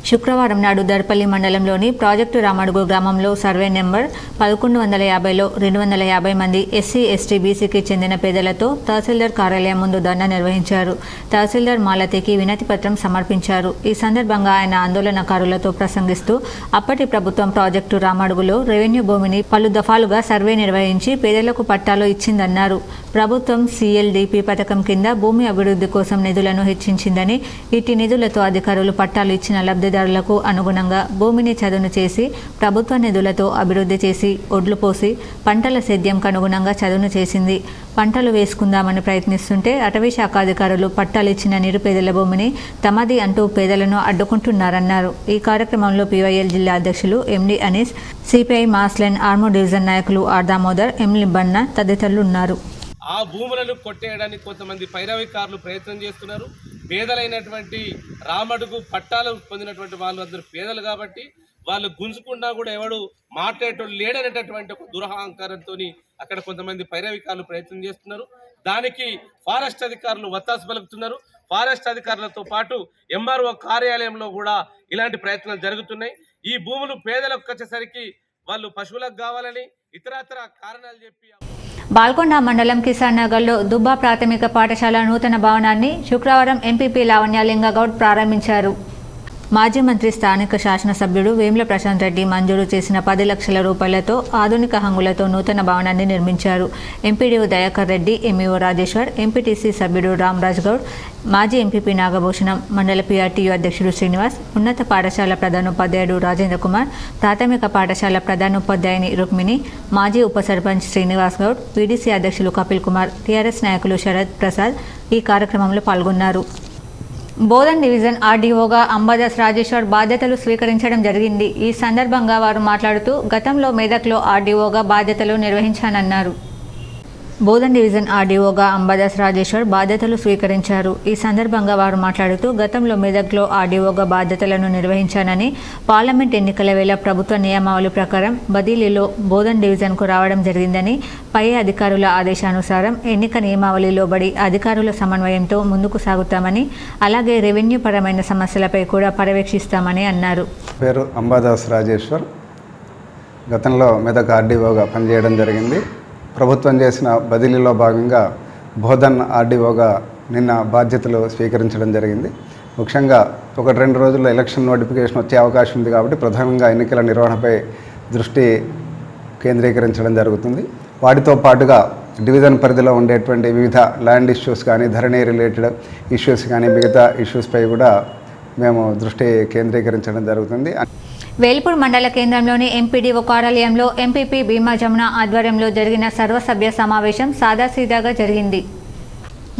శుక్రవారం నాడు దర్పల్లి మండలంలోని ప్రాజెక్టు రామడుగు గ్రామంలో సర్వే నెంబర్ 1150లో 250 మంది ఎస్సీ ఎస్టీ బీసీకి చెందిన పేదలతో తహసీల్దార్ కార్యాలయం ముందు ధర్నా నిర్వహించారు. తహసీల్దార్ మాలతికి వినతి పత్రం సమర్పించారు. ఈ సందర్భంగా ఆయన ఆందోళనకారులతో ప్రసంగిస్తూ అప్పటి ప్రభుత్వం ప్రాజెక్టు రామడుగులో రెవెన్యూ భూమిని పలు దఫాలుగా సర్వే నిర్వహించి పేదలకు పట్టాలు ఇచ్చిందన్నారు. ప్రభుత్వం సిఎల్డిపి పథకం కింద భూమి అభివృద్ధి కోసం నిధులను హెచ్చించిందని, ఇటు నిధులతో అధికారులు పట్టాలు ఇచ్చిన లబ్ధిదారులకు అనుగుణంగా భూమిని చదును చేసి ప్రభుత్వ నిధులతో అభివృద్ధి చేసి ఒడ్లు పోసి పంటల సేద్యంకు అనుగుణంగా చదును చేసింది. పంటలు వేసుకుందామని ప్రయత్నిస్తుంటే అటవీ శాఖ అధికారులు పట్టాలు ఇచ్చిన నిరుపేదల భూమిని తమది అంటూ పేదలను అడ్డుకుంటున్నారన్నారు. ఈ కార్యక్రమంలో పివైఎల్ జిల్లా అధ్యక్షులు MD Anees, CPI mass line Armoor division నాయకులు ఆర్ దామోదర్, ఎం లిబ్బన్న తదితరులు ఉన్నారు. ఆ భూములను కొట్టేయడానికి కొంతమంది పైరవికారులు ప్రయత్నం చేస్తున్నారు. పేదలైనటువంటి రామడుగు పట్టాలు పొందినటువంటి వాళ్ళు అందరూ పేదలు కాబట్టి వాళ్ళు గుంజుకున్నా కూడా ఎవడు మాట్లాడేటోళ్ళు లేడనేటటువంటి ఒక దురహంకారంతో అక్కడ కొంతమంది పైరవికారులు ప్రయత్నం చేస్తున్నారు. దానికి ఫారెస్ట్ అధికారులు వత్తాసు పలుకుతున్నారు. ఫారెస్ట్ అధికారులతో పాటు ఎంఆర్ఓ కార్యాలయంలో కూడా ఇలాంటి ప్రయత్నాలు జరుగుతున్నాయి. ఈ భూములు పేదలకు వచ్చేసరికి వాళ్ళు పశువులకు కావాలని ఇతరత్ర కారణాలు చెప్పి బాల్కొండ మండలం కిసాన్ నగర్లో దుబ్బా ప్రాథమిక పాఠశాల నూతన భవనాన్ని శుక్రవారం ఎంపీపీ లావణ్యలింగగౌడ్ ప్రారంభించారు. మాజీ మంత్రి స్థానిక శాసనసభ్యుడు వేముల ప్రశాంత్ రెడ్డి మంజూరు చేసిన 10 లక్షల రూపాయలతో ఆధునిక హంగులతో నూతన భవనాన్ని నిర్మించారు. MPDO Dayakar Reddy, MEO Rajeshwar, MPTC సభ్యుడు రామరాజ్ గౌడ్, మాజీ ఎంపీపీ నాగభూషణం, మండల పీఆర్టీయూ అధ్యక్షుడు శ్రీనివాస్, ఉన్నత పాఠశాల ప్రధానోపాధ్యాయుడు రాజేంద్ర కుమార్, ప్రాథమిక పాఠశాల ప్రధానోపాధ్యాయుని రుక్మిణి, మాజీ ఉప సర్పంచ్ శ్రీనివాస్ గౌడ్, పీడీసీ అధ్యక్షులు కపిల్ కుమార్, టీఆర్ఎస్ నాయకులు శరత్ ప్రసాద్ ఈ కార్యక్రమంలో పాల్గొన్నారు. బోధన్ డివిజన్ ఆర్డీఓగా అంబాదాస్ రాజేశ్వర్ బాధ్యతలు స్వీకరించడం జరిగింది. ఈ సందర్భంగా వారు మాట్లాడుతూ గతంలో మెదక్లో ఆర్డీఓగా బాధ్యతలు నిర్వహించానన్నారు. బోధన్ డివిజన్ ఆర్డీఓగా అంబాదాస్ రాజేశ్వర్ బాధ్యతలు స్వీకరించారు. ఈ సందర్భంగా వారు మాట్లాడుతూ గతంలో మెదక్లో ఆర్డీఓగా బాధ్యతలను నిర్వహించానని, పార్లమెంట్ ఎన్నికల వేళ ప్రభుత్వ నియమావళి ప్రకారం బదిలీలో బోధన్ డివిజన్కు రావడం జరిగిందని, పై అధికారుల ఆదేశానుసారం ఎన్నిక నియమావళి లోబడి అధికారుల సమన్వయంతో ముందుకు సాగుతామని, అలాగే రెవెన్యూ పరమైన సమస్యలపై కూడా పర్యవేక్షిస్తామని అన్నారు. పేరు అంబాదాస్ రాజేశ్వర్. గతంలో మెదక్ ఆర్డీఓగా పనిచేయడం జరిగింది. ప్రభుత్వం చేసిన బదిలీలో భాగంగా బోధన్ ఆర్డీఓగా నిన్న బాధ్యతలు స్వీకరించడం జరిగింది. ముఖ్యంగా 1-2 రోజుల్లో ఎలక్షన్ నోటిఫికేషన్ వచ్చే అవకాశం ఉంది కాబట్టి ప్రధానంగా ఎన్నికల నిర్వహణపై దృష్టి కేంద్రీకరించడం జరుగుతుంది. వాటితో పాటుగా డివిజన్ పరిధిలో ఉండేటువంటి వివిధ ల్యాండ్ ఇష్యూస్ కానీ, ధరణి రిలేటెడ్ ఇష్యూస్ కానీ, మిగతా ఇష్యూస్పై కూడా మేము దృష్టి కేంద్రీకరించడం జరుగుతుంది. వేల్పూర్ మండల కేంద్రంలోని ఎంపీడీఓ కార్యాలయంలో ఎంపీపీ భీమా జమున ఆధ్వర్యంలో జరిగిన సర్వసభ్య సమావేశం సాదాసీదాగా జరిగింది.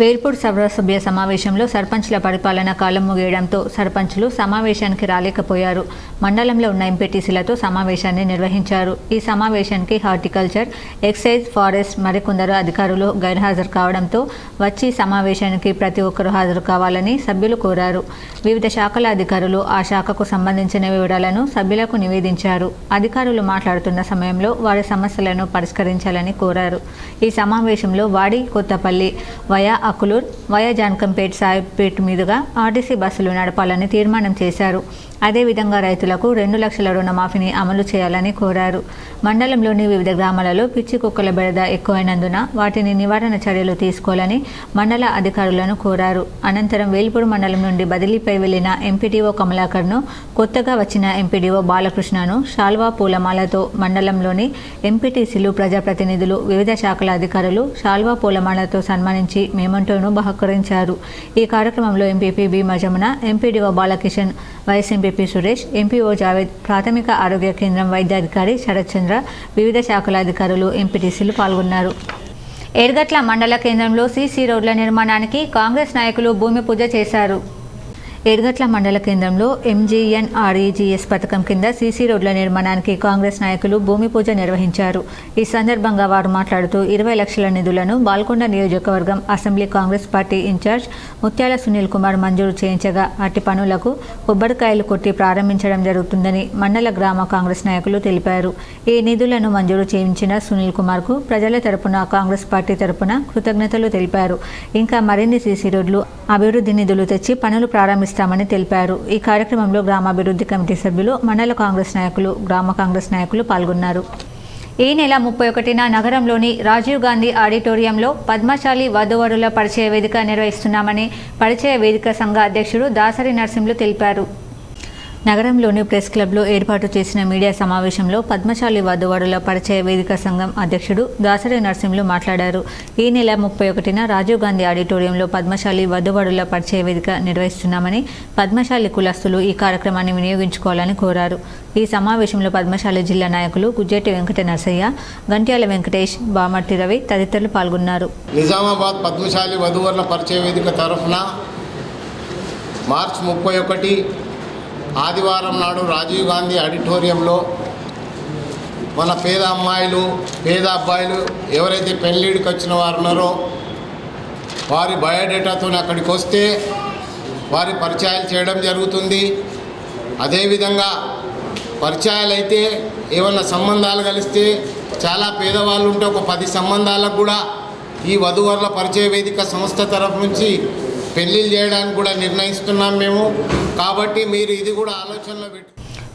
వేల్పూర్ సర్వసభ్య సమావేశంలో సర్పంచ్ల పరిపాలన కాలం ముగియడంతో సర్పంచ్లు సమావేశానికి రాలేకపోయారు. మండలంలో ఉన్న ఎంపీటీసీలతో సమావేశాన్ని నిర్వహించారు. ఈ సమావేశానికి హార్టికల్చర్, ఎక్సైజ్, ఫారెస్ట్ మరికొందరు అధికారులు గైర్హాజరు కావడంతో వచ్చి సమావేశానికి ప్రతి ఒక్కరూ హాజరు కావాలని సభ్యులు కోరారు. వివిధ శాఖల అధికారులు ఆ శాఖకు సంబంధించిన వివరాలను సభ్యులకు నివేదించారు. అధికారులు మాట్లాడుతున్న సమయంలో వారి సమస్యలను పరిష్కరించాలని కోరారు. ఈ సమావేశంలో వాడి కొత్తపల్లి వయా అకులూర్, వయా జాన్కంపేట్, సాయిపేట్ మీదుగా ఆర్టీసీ బస్సులు నడపాలని తీర్మానం చేశారు. అదేవిధంగా రైతులకు 2 లక్షల రుణమాఫీని అమలు చేయాలని కోరారు. మండలంలోని వివిధ గ్రామాలలో పిచ్చి కుక్కల బెడద ఎక్కువైనందున వాటిని నివారణ చర్యలు తీసుకోవాలని మండల అధికారులను కోరారు. అనంతరం వేల్పూర్ మండలం నుండి బదిలీపై వెళ్లిన ఎంపీడీఓ కమలాకర్ను, కొత్తగా వచ్చిన ఎంపీడీఓ బాలకృష్ణను శాల్వా పూలమాలతో మండలంలోని ఎంపీటీసీలు, ప్రజాప్రతినిధులు, వివిధ శాఖల అధికారులు శాల్వా పూలమాలతో సన్మానించి మేమంటోను బహుకరించారు. ఈ కార్యక్రమంలో MPP B Majamuna, MPDO Balakishan, vice MPP Suresh, MPO Javed, ప్రాథమిక ఆరోగ్య కేంద్రం వైద్యాధికారి శరత్ చంద్ర, వివిధ శాఖల అధికారులు, ఎంపీటీసీలు పాల్గొన్నారు. ఎర్గట్ల మండల కేంద్రంలో సీసీ రోడ్ల నిర్మాణానికి కాంగ్రెస్ నాయకులు భూమి పూజ చేశారు. ఎర్గట్ల మండల కేంద్రంలో MGNREGS పథకం కింద సీసీ రోడ్ల నిర్మాణానికి కాంగ్రెస్ నాయకులు భూమి పూజ నిర్వహించారు. ఈ సందర్భంగా వారు మాట్లాడుతూ 20 లక్షల నిధులను బాల్కొండ నియోజకవర్గం అసెంబ్లీ కాంగ్రెస్ పార్టీ ఇన్ఛార్జ్ ముత్యాల సునీల్ కుమార్ మంజూరు చేయించగా అట్టి పనులకు కొబ్బరికాయలు కొట్టి ప్రారంభించడం జరుగుతుందని మండల గ్రామ కాంగ్రెస్ నాయకులు తెలిపారు. ఈ నిధులను మంజూరు చేయించిన సునీల్ కుమార్కు ప్రజల తరపున కాంగ్రెస్ పార్టీ తరపున కృతజ్ఞతలు తెలిపారు. ఇంకా మరిన్ని సీసీ రోడ్లు, అభివృద్ధి నిధులు తెచ్చి పనులు ప్రారంభిస్తామని తెలిపారు. ఈ కార్యక్రమంలో గ్రామాభివృద్ధి కమిటీ సభ్యులు, మండల కాంగ్రెస్ నాయకులు, గ్రామ కాంగ్రెస్ నాయకులు పాల్గొన్నారు. ఈ నెల 31న నగరంలోని రాజీవ్ గాంధీ ఆడిటోరియంలో పద్మశాలి వధూవరుల పరిచయ వేదిక నిర్వహిస్తున్నామని పరిచయ వేదిక సంఘ అధ్యక్షుడు దాసరి నరసింహులు తెలిపారు. నగరంలోని ప్రెస్ క్లబ్లో ఏర్పాటు చేసిన మీడియా సమావేశంలో పద్మశాలి వధూవరుల పరిచయ వేదిక సంఘం అధ్యక్షుడు దాసరి నరసింహులు మాట్లాడారు. ఈ నెల 31న రాజీవ్ గాంధీ ఆడిటోరియంలో పద్మశాలి వధూవరుల పరిచయ వేదిక నిర్వహిస్తున్నామని, పద్మశాలి కులస్తులు ఈ కార్యక్రమాన్ని వినియోగించుకోవాలని కోరారు. ఈ సమావేశంలో పద్మశాలి జిల్లా నాయకులు గుజ్జెట్టి వెంకట నరసయ్య, గంట్యాల వెంకటేష్, బామర్తి రవి తదితరులు పాల్గొన్నారు. నిజామాబాద్ పద్మశాలి వధూవరుల పరిచయ వేదిక తరఫున మార్చి 31 ఆదివారం నాడు రాజీవ్ గాంధీ ఆడిటోరియంలో మన పేద అమ్మాయిలు, పేద అబ్బాయిలు ఎవరైతే పెళ్ళిడికి వచ్చిన వారు ఉన్నారో వారి బయోడేటాతో అక్కడికి వస్తే వారి పరిచయాలు చేయడం జరుగుతుంది. అదేవిధంగా పరిచయాలు అయితే ఏమన్నా సంబంధాలు కలిస్తే చాలా పేదవాళ్ళు ఉంటే ఒక 10 సంబంధాలకు కూడా ఈ వధూవరుల పరిచయ వేదిక సంస్థ తరఫు నుంచి పెళ్లిళ్ళు చేయడానికి కూడా నిర్ణయిస్తున్నాం మేము. కాబట్టి మీరు ఇది కూడా ఆలోచనలో పెట్టి.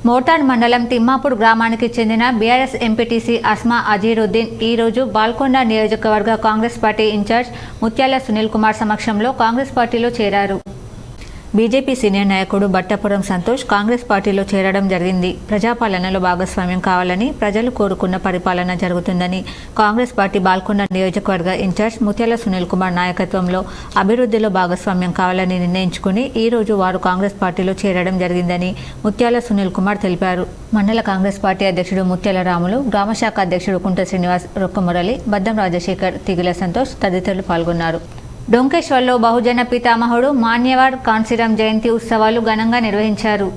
మోటార్ మండలం తిమ్మాపూర్ గ్రామానికి చెందిన బీఆర్ఎస్ ఎంపీటీసీ అస్మా అజీరుద్దీన్ ఈరోజు బాల్కొండ నియోజకవర్గ కాంగ్రెస్ పార్టీ ఇన్ఛార్జ్ ముత్యాల సునీల్ కుమార్ సమక్షంలో కాంగ్రెస్ పార్టీలో చేరారు. బీజేపీ సీనియర్ నాయకుడు బట్టపురం సంతోష్ కాంగ్రెస్ పార్టీలో చేరడం జరిగింది. ప్రజాపాలనలో భాగస్వామ్యం కావాలని, ప్రజలు కోరుకున్న పరిపాలన జరుగుతుందని కాంగ్రెస్ పార్టీ బాల్కొండ నియోజకవర్గ ఇన్ఛార్జ్ ముత్యాల సునీల్ కుమార్ నాయకత్వంలో అభివృద్ధిలో భాగస్వామ్యం కావాలని నిర్ణయించుకుని ఈరోజు వారు కాంగ్రెస్ పార్టీలో చేరడం జరిగిందని ముత్యాల సునీల్ కుమార్ తెలిపారు. మండల కాంగ్రెస్ పార్టీ అధ్యక్షుడు ముత్యాల రాములు, గ్రామశాఖ అధ్యక్షుడు కుంట శ్రీనివాస్, రొక్కమురళి, బద్దం రాజశేఖర్, తిగిల సంతోష్ తదితరులు పాల్గొన్నారు. డొంకేశ్వర్లో బహుజన పితామహుడు మాన్యవార్ కాన్సీరాం జయంతి ఉత్సవాలు ఘనంగా నిర్వహించారు.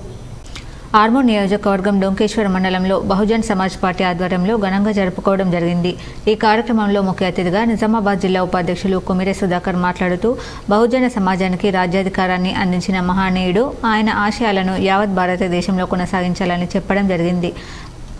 ఆర్మూర్ నియోజకవర్గం డొంకేశ్వర్ మండలంలో బహుజన్ సమాజ్ పార్టీ ఆధ్వర్యంలో ఘనంగా జరుపుకోవడం జరిగింది. ఈ కార్యక్రమంలో ముఖ్య అతిథిగా నిజామాబాద్ జిల్లా ఉపాధ్యక్షులు కొమిరె సుధాకర్ మాట్లాడుతూ బహుజన సమాజానికి రాజ్యాధికారాన్ని అందించిన మహనీయుడు, ఆయన ఆశయాలను యావత్ భారతదేశంలో కొనసాగించాలని చెప్పడం జరిగింది.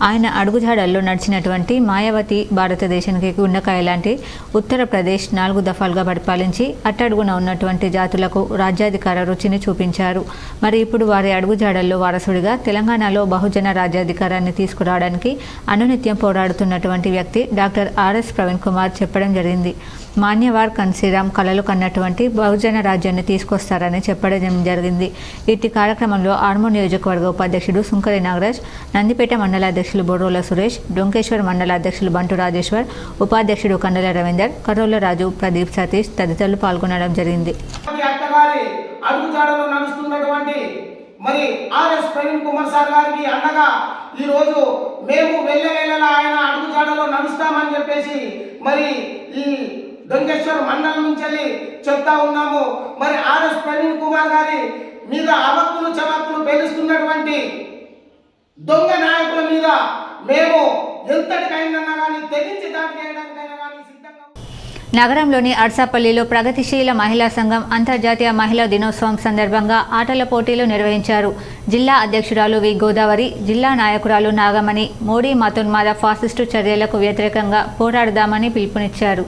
ఆయన అడుగుజాడల్లో నడిచినటువంటి మాయావతి భారతదేశానికి గుండెకాయ లాంటి ఉత్తరప్రదేశ్ 4 దఫాలుగా పరిపాలించి అట్టడుగున ఉన్నటువంటి జాతులకు రాజ్యాధికార రుచిని చూపించారు. మరి ఇప్పుడు వారి అడుగుజాడల్లో వారసుడిగా తెలంగాణలో బహుజన రాజ్యాధికారాన్ని తీసుకురావడానికి అనునిత్యం పోరాడుతున్నటువంటి వ్యక్తి డాక్టర్ ఆర్ఎస్ ప్రవీణ్ కుమార్ చెప్పడం జరిగింది. మాన్యవార్ కన్సీరాం కలలు కన్నటువంటి బహుజన రాజ్యాన్ని తీసుకొస్తారని చెప్పడం జరిగింది. ఇట్టి కార్యక్రమంలో ఆర్మూర్ నియోజకవర్గ ఉపాధ్యక్షుడు సుంకరి నాగరాజ్, నందిపేట మండల అధ్యక్షులు బొర్రోల సురేష్, డొంకేశ్వర్ మండల అధ్యక్షులు బంటు రాజేశ్వర్, ఉపాధ్యక్షుడు కండల రవీందర్, కర్రోల రాజు, ప్రదీప్ సతీష్ తదితరులు పాల్గొనడం జరిగింది. మరి ఆర్ఎస్ ప్రవీణ్ కుమార్ సార్ గారికి అండగా ఈరోజు మేము వెళ్ళవేళలా ఆయన అడుగుజాడలో నడుస్తామని చెప్పేసి మరి ఈ దొంగేశ్వర్ మండలం నుంచి చెప్తా ఉన్నాము. మరి ఆర్ఎస్ ప్రవీణ్ కుమార్ గారి మీద అవక్కులు చవక్కులు పేలుస్తున్నటువంటి దొంగ నాయకుల మీద మేము ఎంతటికైనా కానీ తెగించి దాడి చేయడానికైనా కానీ సిద్ధంగా. నగరంలోని అర్సాపల్లిలో ప్రగతిశీల మహిళా సంఘం అంతర్జాతీయ మహిళా దినోత్సవం సందర్భంగా ఆటల పోటీలు నిర్వహించారు. జిల్లా అధ్యక్షురాలు వి గోదావరి, జిల్లా నాయకురాలు నాగమణి మోడీ మతోన్మాద ఫాసిస్టు చర్యలకు వ్యతిరేకంగా పోరాడదామని పిలుపునిచ్చారు.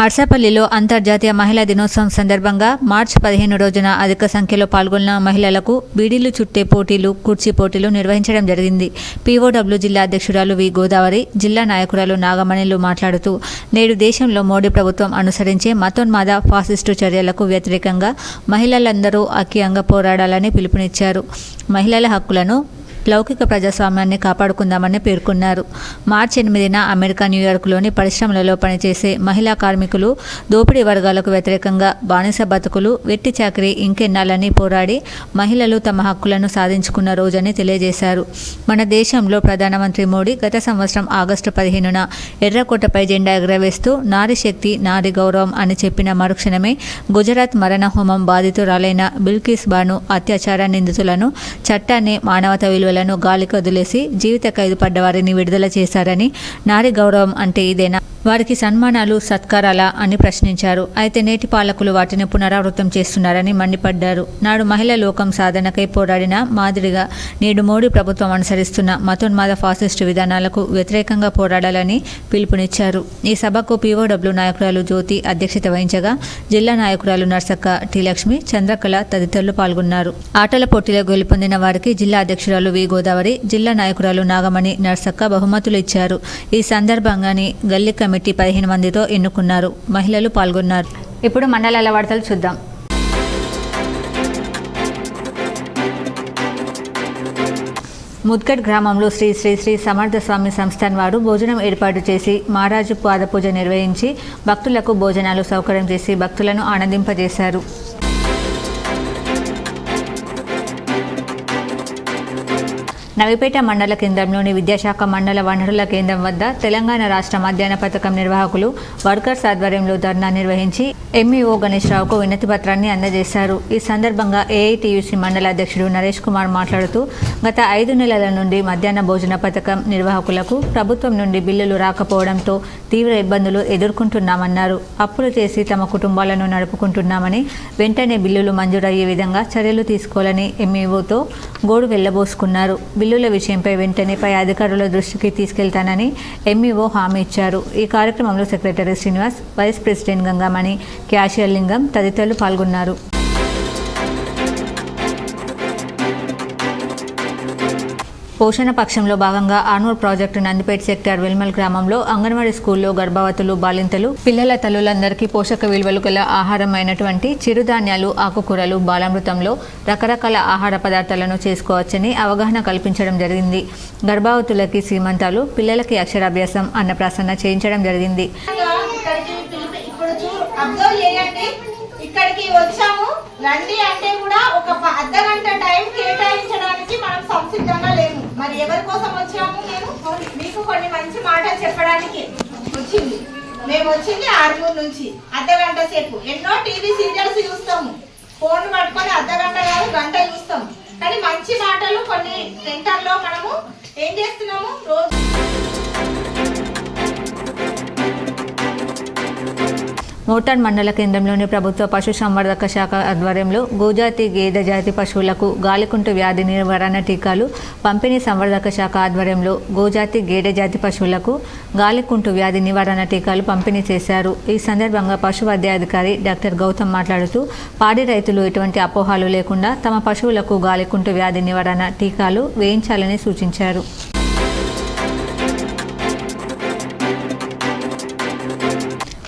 అర్సాపల్లిలో అంతర్జాతీయ మహిళా దినోత్సవం సందర్భంగా మార్చి 15 రోజున అధిక సంఖ్యలో పాల్గొన్న మహిళలకు బీడీలు చుట్టే పోటీలు, కుర్చీ పోటీలు నిర్వహించడం జరిగింది. పీఓడబ్ల్యూ జిల్లా అధ్యక్షురాలు వి గోదావరి, జిల్లా నాయకురాలు నాగమణిలు మాట్లాడుతూ నేడు దేశంలో మోడీ ప్రభుత్వం అనుసరించే మతోన్మాద ఫాసిస్టు చర్యలకు వ్యతిరేకంగా మహిళలందరూ ఐక్యంగా పోరాడాలని పిలుపునిచ్చారు. మహిళల హక్కులను, లౌకిక ప్రజాస్వామ్యాన్ని కాపాడుకుందామని పేర్కొన్నారు. మార్చి 8న అమెరికా న్యూయార్క్లోని పరిశ్రమలలో పనిచేసే మహిళా కార్మికులు దోపిడీ వర్గాలకు వ్యతిరేకంగా బానిస బతుకులు, వెట్టి చాకరీ ఇంకెన్నాలని పోరాడి మహిళలు తమ హక్కులను సాధించుకున్న రోజని తెలియజేశారు. మన దేశంలో ప్రధానమంత్రి మోడీ గత సంవత్సరం ఆగస్టు 15న ఎర్రకోటపై జెండా ఎగరవేస్తూ నారీ శక్తి, నారీ గౌరవం అని చెప్పిన మరుక్షణమే గుజరాత్ మరణ హోమం బాధితురాలైన బిల్కిస్ బాను అత్యాచార నిందితులను, చట్టాన్ని, మానవతా విలువలను గాలికి వదిలేసి జీవిత ఖైదు పడ్డవారిని విడుదల చేశారని, నారీ గౌరవం అంటే ఇదేనా, వారికి సన్మానాలు, సత్కారాలా అని ప్రశ్నించారు. అయితే నేటి పాలకులు వాటిని పునరావృతం చేస్తున్నారని మండిపడ్డారు. నాడు మహిళా లోకం సాధనకై పోరాడిన మాదిరిగా నేడు మోడీ ప్రభుత్వం అనుసరిస్తున్న మతోన్మాద ఫాసిస్టు విధానాలకు వ్యతిరేకంగా పోరాడాలని పిలుపునిచ్చారు. ఈ సభకు పీఓడబ్ల్యూ నాయకురాలు జ్యోతి అధ్యక్షత వహించగా జిల్లా నాయకురాలు నర్సక్క, టి లక్ష్మి, చంద్రకళ తదితరులు పాల్గొన్నారు. ఆటల పోటీలో గెలుపొందిన వారికి జిల్లా అధ్యక్షురాలు వి గోదావరి, జిల్లా నాయకురాలు నాగమణి, నర్సక్క బహుమతులు ఇచ్చారు. ఈ సందర్భంగానే గల్లీ కమిటీ 15 మందితో ఎన్నుకున్నారు. మహిళలు పాల్గొన్నారు. ఇప్పుడు మండలాల వార్తలు చూద్దాం. ముద్గడ్ గ్రామంలో శ్రీ శ్రీ శ్రీ సమర్థ స్వామి సంస్థాన్ వారు భోజనం ఏర్పాటు చేసి మహారాజు పాదపూజ నిర్వహించి భక్తులకు భోజనాలు సౌకర్యం చేసి భక్తులను ఆనందింపజేశారు. నవిపేట మండల కేంద్రంలోని విద్యాశాఖ మండల వనరుల కేంద్రం వద్ద తెలంగాణ రాష్ట్ర మధ్యాహ్న పథకం నిర్వాహకులు వర్కర్స్ ఆధ్వర్యంలో ధర్నా నిర్వహించి ఎంఈఓ గణేష్ రావుకు వినతి పత్రాన్ని అందజేశారు. ఈ సందర్భంగా ఏఐటీయూసీ మండల అధ్యక్షుడు నరేష్ కుమార్ మాట్లాడుతూ గత 5 నెలల నుండి మధ్యాహ్న భోజన పథకం నిర్వాహకులకు ప్రభుత్వం నుండి బిల్లులు రాకపోవడంతో తీవ్ర ఇబ్బందులు ఎదుర్కొంటున్నామన్నారు. అప్పులు చేసి తమ కుటుంబాలను నడుపుకుంటున్నామని, వెంటనే బిల్లులు మంజూరయ్యే విధంగా చర్యలు తీసుకోవాలని ఎంఈఓతో గోడు వెళ్లబోసుకున్నారు. బిల్లుల విషయంపై వెంటనే పై అధికారుల దృష్టికి తీసుకెళ్తానని ఎంఈఓ హామీ ఇచ్చారు. ఈ కార్యక్రమంలో secretary Srinivas, vice president Gangamani, cashier Lingam తదితరులు పాల్గొన్నారు. పోషణ పక్షంలో భాగంగా ఆర్మూర్ ప్రాజెక్టు నందిపేట సెక్టార్ వెల్మల్ గ్రామంలో అంగన్వాడీ స్కూల్లో గర్భవతులు, బాలింతలు, పిల్లల తల్లులందరికీ పోషక విలువలు గల ఆహారం అయినటువంటి చిరుధాన్యాలు, ఆకుకూరలు, బాలామృతంలో రకరకాల ఆహార పదార్థాలను చేసుకోవచ్చని అవగాహన కల్పించడం జరిగింది. గర్భవతులకి సీమంతాలు, పిల్లలకి అక్షరాభ్యాసం, అన్నప్రాసన చేయించడం జరిగింది. ఇక్కడికి వచ్చాము రండి అంటే కూడా ఒక అర్ధగంట టైం కేటాయించడానికి మనం సంసిద్ధంగా లేము. మరి ఎవరి కోసం వచ్చాము? నేను మీకు కొన్ని మంచి మాటలు చెప్పడానికి వచ్చింది. మేము వచ్చింది ఆర్మూర్ నుంచి. అర్ధగంట సేపు ఎన్నో టీవీ సీరియల్స్ చూస్తాము, ఫోన్ పట్టుకొని అర్ధగంట కాదు గంట చూస్తాము. కానీ మంచి మాటలు కొన్ని సెంటర్లో మనము ఏం చేస్తున్నాము రోజు. మోటార్ మండల కేంద్రంలోని ప్రభుత్వ పశుసంవర్ధక శాఖ ఆధ్వర్యంలో గోజాతి, గేదె జాతి పశువులకు గాలికుంటు వ్యాధి నివారణ టీకాలు పంపిణీ. సంవర్ధక శాఖ ఆధ్వర్యంలో గోజాతి, గేదె జాతి పశువులకు గాలికుంటు వ్యాధి నివారణ టీకాలు పంపిణీ చేశారు. ఈ సందర్భంగా పశు వైద్యాధికారి డాక్టర్ గౌతమ్ మాట్లాడుతూ పాడి రైతులు ఎటువంటి అపోహలు లేకుండా తమ పశువులకు గాలికుంటు వ్యాధి నివారణ టీకాలు వేయించాలని సూచించారు.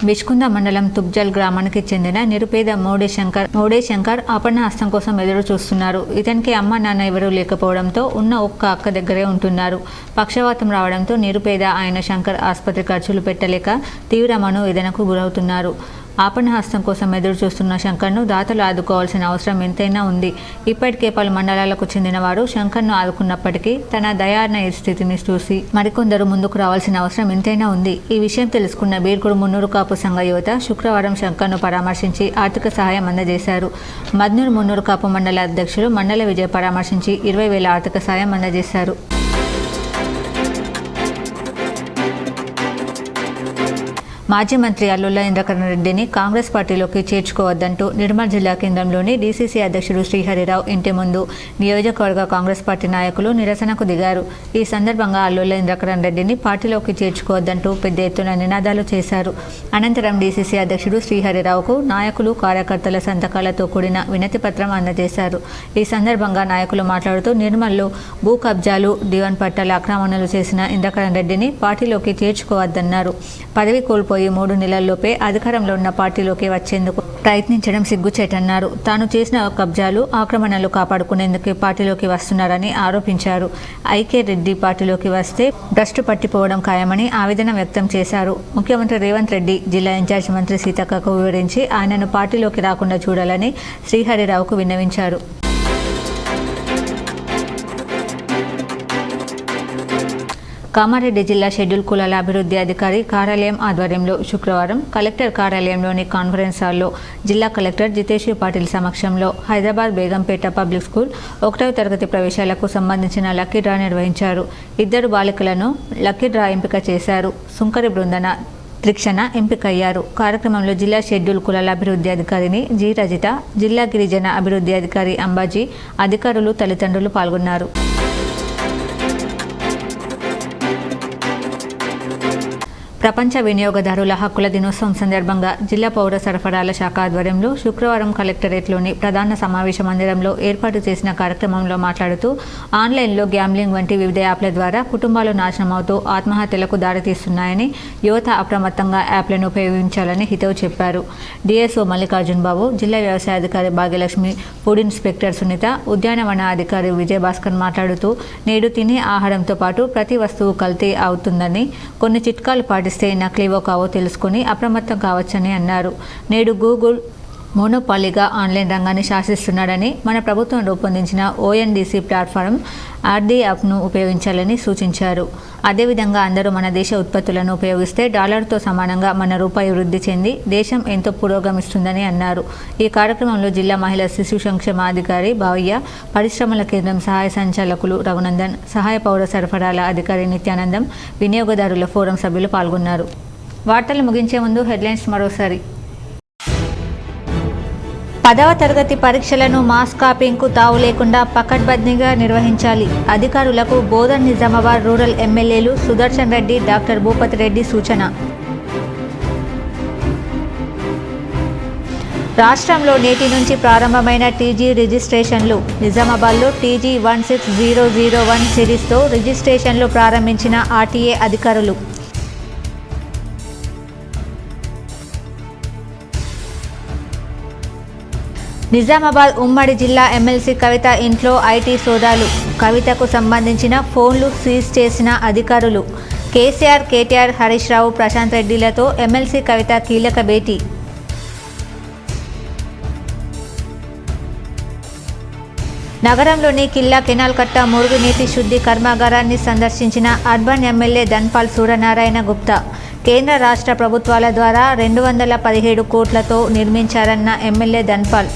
బిష్కుంద మండలం తుబ్జల్ గ్రామానికి చెందిన నిరుపేద మోడే శంకర్ అపర్ణ హస్తం కోసం ఎదురు చూస్తున్నారు. ఇతనికి అమ్మ, నాన్న ఎవరూ లేకపోవడంతో ఉన్న ఒక్క అక్క దగ్గరే ఉంటున్నారు. పక్షవాతం రావడంతో నిరుపేద ఆయన శంకర్ ఆసుపత్రి ఖర్చులు పెట్టలేక తీవ్ర మనోవేదనకు గురవుతున్నారు. ఆపన్నహస్తం కోసం ఎదురు చూస్తున్న శంకర్ను దాతలు ఆదుకోవాల్సిన అవసరం ఎంతైనా ఉంది. ఇప్పటికే పలు మండలాలకు చెందిన వారు శంకర్ను ఆదుకున్నప్పటికీ తన దయార్ణ స్థితిని చూసి మరికొందరు ముందుకు రావాల్సిన అవసరం ఎంతైనా ఉంది. ఈ విషయం తెలుసుకున్న బీర్కుడు మున్నూరు కాపు సంఘ యువత శుక్రవారం శంకర్ను పరామర్శించి ఆర్థిక సహాయం అందజేశారు. మద్నూరు మున్నూరు కాపు మండల అధ్యక్షులు మండల విజయ్ పరామర్శించి 20,000 ఆర్థిక సాయం అందజేశారు. మాజీ మంత్రి అల్లుల ఇంద్రకరణ్ రెడ్డిని కాంగ్రెస్ పార్టీలోకి చేర్చుకోవద్దంటూ నిర్మల్ జిల్లా కేంద్రంలోని డీసీసీ అధ్యక్షుడు శ్రీహరిరావు ఇంటి ముందు నియోజకవర్గ కాంగ్రెస్ పార్టీ నాయకులు నిరసనకు దిగారు. ఈ సందర్భంగా అల్లుల ఇంద్రకరణ్ రెడ్డిని పార్టీలోకి చేర్చుకోవద్దంటూ పెద్ద ఎత్తున నినాదాలు చేశారు. అనంతరం డీసీసీ అధ్యక్షుడు శ్రీహరిరావుకు నాయకులు కార్యకర్తల సంతకాలతో కూడిన వినతి పత్రం అందజేశారు. ఈ సందర్భంగా నాయకులు మాట్లాడుతూ నిర్మల్లో భూ కబ్జాలు, దివాన్ పట్టాల ఆక్రమణలు చేసిన ఇంద్రకరణ్ రెడ్డిని పార్టీలోకి చేర్చుకోవద్దన్నారు. పదవి కోల్పోయి 3 నెలల్లోపే అధికారంలో ఉన్న పార్టీలోకి వచ్చేందుకు ప్రయత్నించడం సిగ్గుచేటన్నారు. తాను చేసిన కబ్జాలు, ఆక్రమణలు కాపాడుకునేందుకు పార్టీలోకి వస్తున్నారని ఆరోపించారు. ఐకే రెడ్డి పార్టీలోకి వస్తే భ్రష్టు పట్టిపోవడం ఖాయమని ఆవేదన వ్యక్తం చేశారు. ముఖ్యమంత్రి రేవంత్ రెడ్డి జిల్లా ఇన్ఛార్జ్ మంత్రి సీతక్కకు వివరించి ఆయనను పార్టీలోకి రాకుండా చూడాలని శ్రీహరిరావుకు విన్నవించారు. కామారెడ్డి జిల్లా షెడ్యూల్ కులాల అభివృద్ధి అధికారి కార్యాలయం ఆధ్వర్యంలో శుక్రవారం కలెక్టర్ కార్యాలయంలోని కాన్ఫరెన్స్ హాల్లో జిల్లా కలెక్టర్ జితేశ్వర్ పాటిల్ సమక్షంలో హైదరాబాద్ బేగంపేట పబ్లిక్ స్కూల్ 1వ తరగతి ప్రవేశాలకు సంబంధించిన లక్కీ డ్రా నిర్వహించారు. 2 బాలికలను లక్కీ డ్రా ఎంపిక చేశారు. సుంకరి బృందన త్రిక్షణ ఎంపికయ్యారు. కార్యక్రమంలో జిల్లా షెడ్యూల్ కులాల అభివృద్ధి అధికారిని జి రజిత, జిల్లా గిరిజన అభివృద్ధి అధికారి అంబాజీ, అధికారులు, తల్లిదండ్రులు పాల్గొన్నారు. ప్రపంచ వినియోగదారుల హక్కుల దినోత్సవం సందర్భంగా జిల్లా పౌర సరఫరాల శాఖ ఆధ్వర్యంలో శుక్రవారం కలెక్టరేట్లోని ప్రధాన సమావేశ మందిరంలో ఏర్పాటు చేసిన కార్యక్రమంలో మాట్లాడుతూ ఆన్లైన్లో గ్యాంబ్లింగ్ వంటి వివిధ యాప్ల ద్వారా కుటుంబాలు నాశనమవుతూ ఆత్మహత్యలకు దారితీస్తున్నాయని, యువత అప్రమత్తంగా యాప్లను ఉపయోగించాలని హితవు చెప్పారు. డిఎస్ఓ మల్లికార్జున్ బాబు, జిల్లా వ్యవసాయ అధికారి భాగ్యలక్ష్మి, ఫుడ్ ఇన్స్పెక్టర్ సునీత, ఉద్యానవన అధికారి విజయభాస్కర్ మాట్లాడుతూ నేడు తినే ఆహారంతో పాటు ప్రతి వస్తువు కల్తీ అవుతుందని, కొన్ని చిట్కాలు పాటిస్తే నకిలీవో కావో తెలుసుకుని అప్రమత్తం కావచ్చని అన్నారు. నేడు గూగుల్ మోనోపాలీగా ఆన్లైన్ రంగాన్ని శాసిస్తున్నాడని, మన ప్రభుత్వం రూపొందించిన ఓఎన్డీసీ ప్లాట్ఫారం ఆర్డీ యాప్ను ఉపయోగించాలని సూచించారు. అదేవిధంగా అందరూ మన దేశ ఉత్పత్తులను ఉపయోగిస్తే డాలర్తో సమానంగా మన రూపాయి వృద్ధి చెంది దేశం ఎంతో పురోగమిస్తుందని అన్నారు. ఈ కార్యక్రమంలో జిల్లా మహిళా శిశు సంక్షేమాధికారి భావయ్య, పరిశ్రమల కేంద్రం సహాయ సంచాలకులు రఘునందన్, సహాయ పౌర సరఫరాల అధికారి నిత్యానందం, వినియోగదారుల ఫోరం సభ్యులు పాల్గొన్నారు. వార్తలు ముగించే ముందు హెడ్లైన్స్ మరోసారి. 10వ తరగతి పరీక్షలను మాస్ కాపింగ్కు తావు లేకుండా పకడ్బందీగా నిర్వహించాలి. అధికారులకు బోధన్ నిజామాబాద్ రూరల్ ఎమ్మెల్యేలు సుదర్శన్ రెడ్డి, డాక్టర్ భూపతి రెడ్డి సూచన. రాష్ట్రంలో నేటి నుంచి ప్రారంభమైన టీజీ రిజిస్ట్రేషన్లు. నిజామాబాద్లో టీజీ 16001 సిరీస్తో రిజిస్ట్రేషన్లు ప్రారంభించిన ఆర్టీఏ అధికారులు. నిజామాబాద్ ఉమ్మడి జిల్లా ఎమ్మెల్సీ కవిత ఇంట్లో ఐటీ సోదాలు. కవితకు సంబంధించిన ఫోన్లు సీజ్ చేసిన అధికారులు. కేసీఆర్, కేటీఆర్, హరీష్ రావు, ప్రశాంత్ రెడ్డిలతో ఎమ్మెల్సీ కవిత కీలక భేటీ. నగరంలోని కిల్లా కెనాల్ కట్ట మురుగునీటి శుద్ధి కర్మాగారాన్ని సందర్శించిన అర్బన్ ఎమ్మెల్యే ధన్పాల్ సూర్యనారాయణ గుప్తా. కేంద్ర రాష్ట్ర ప్రభుత్వాల ద్వారా 217 కోట్లతో నిర్మించారన్న ఎమ్మెల్యే ధన్పాల్.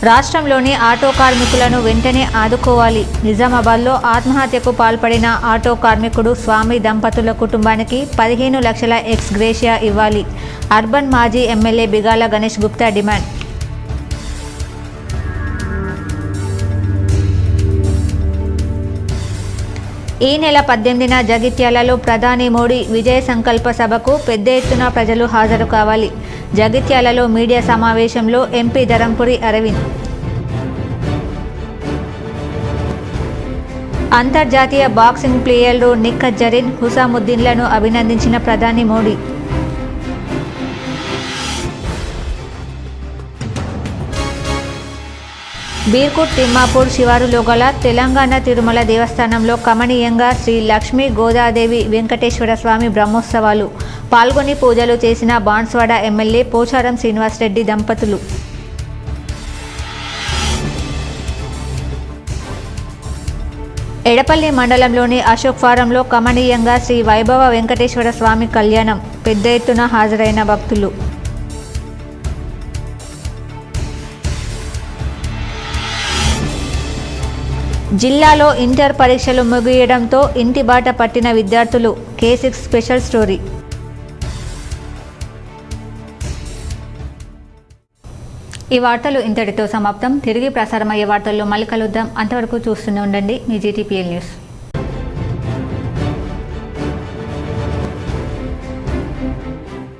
రాష్ట్రంలోని ఆటో కార్మికులను వెంటనే ఆదుకోవాలి. నిజామాబాద్లో ఆత్మహత్యకు పాల్పడిన ఆటో కార్మికుడు స్వామి దంపతుల కుటుంబానికి 15 లక్షల ఎక్స్ గ్రేషియా ఇవ్వాలి. అర్బన్ మాజీ ఎమ్మెల్యే బిగాల గణేష్ గుప్తా డిమాండ్. ఈ నెల 18న జగిత్యాలలో ప్రధాని మోడీ విజయ సంకల్ప సభకు పెద్ద ఎత్తున ప్రజలు హాజరు కావాలి. జగిత్యాలలో మీడియా సమావేశంలో ఎంపీ ధరంపురి అరవింద్. అంతర్జాతీయ బాక్సింగ్ ప్లేయర్లు నిఖత్ జరీన్, హుసాముద్దీన్లను అభినందించిన ప్రధాని మోడీ. బీర్కుట్ తిమ్మాపూర్ శివారులో గల తెలంగాణ తిరుమల దేవస్థానంలో కమనీయంగా శ్రీ లక్ష్మీ గోదాదేవి వెంకటేశ్వర స్వామి బ్రహ్మోత్సవాలు పాల్గొని పూజలు చేసిన బాన్స్వాడ ఎమ్మెల్యే పోచారం శ్రీనివాసరెడ్డి దంపతులు. ఎడపల్లి మండలంలోని అశోక్ ఫారంలో కమనీయంగా శ్రీ వైభవ వెంకటేశ్వర స్వామి కళ్యాణం పెద్ద ఎత్తున హాజరైన భక్తులు. జిల్లాలో ఇంటర్ పరీక్షలు ముగియడంతో ఇంటి బాట పట్టిన విద్యార్థులు. K6 special story. ఈ వార్తలు ఇంతటితో సమాప్తం. తిరిగి ప్రసారమయ్యే వార్తల్లో మళ్ళీ కలుద్దాం. అంతవరకు చూస్తూనే ఉండండి మీ GTPL న్యూస్.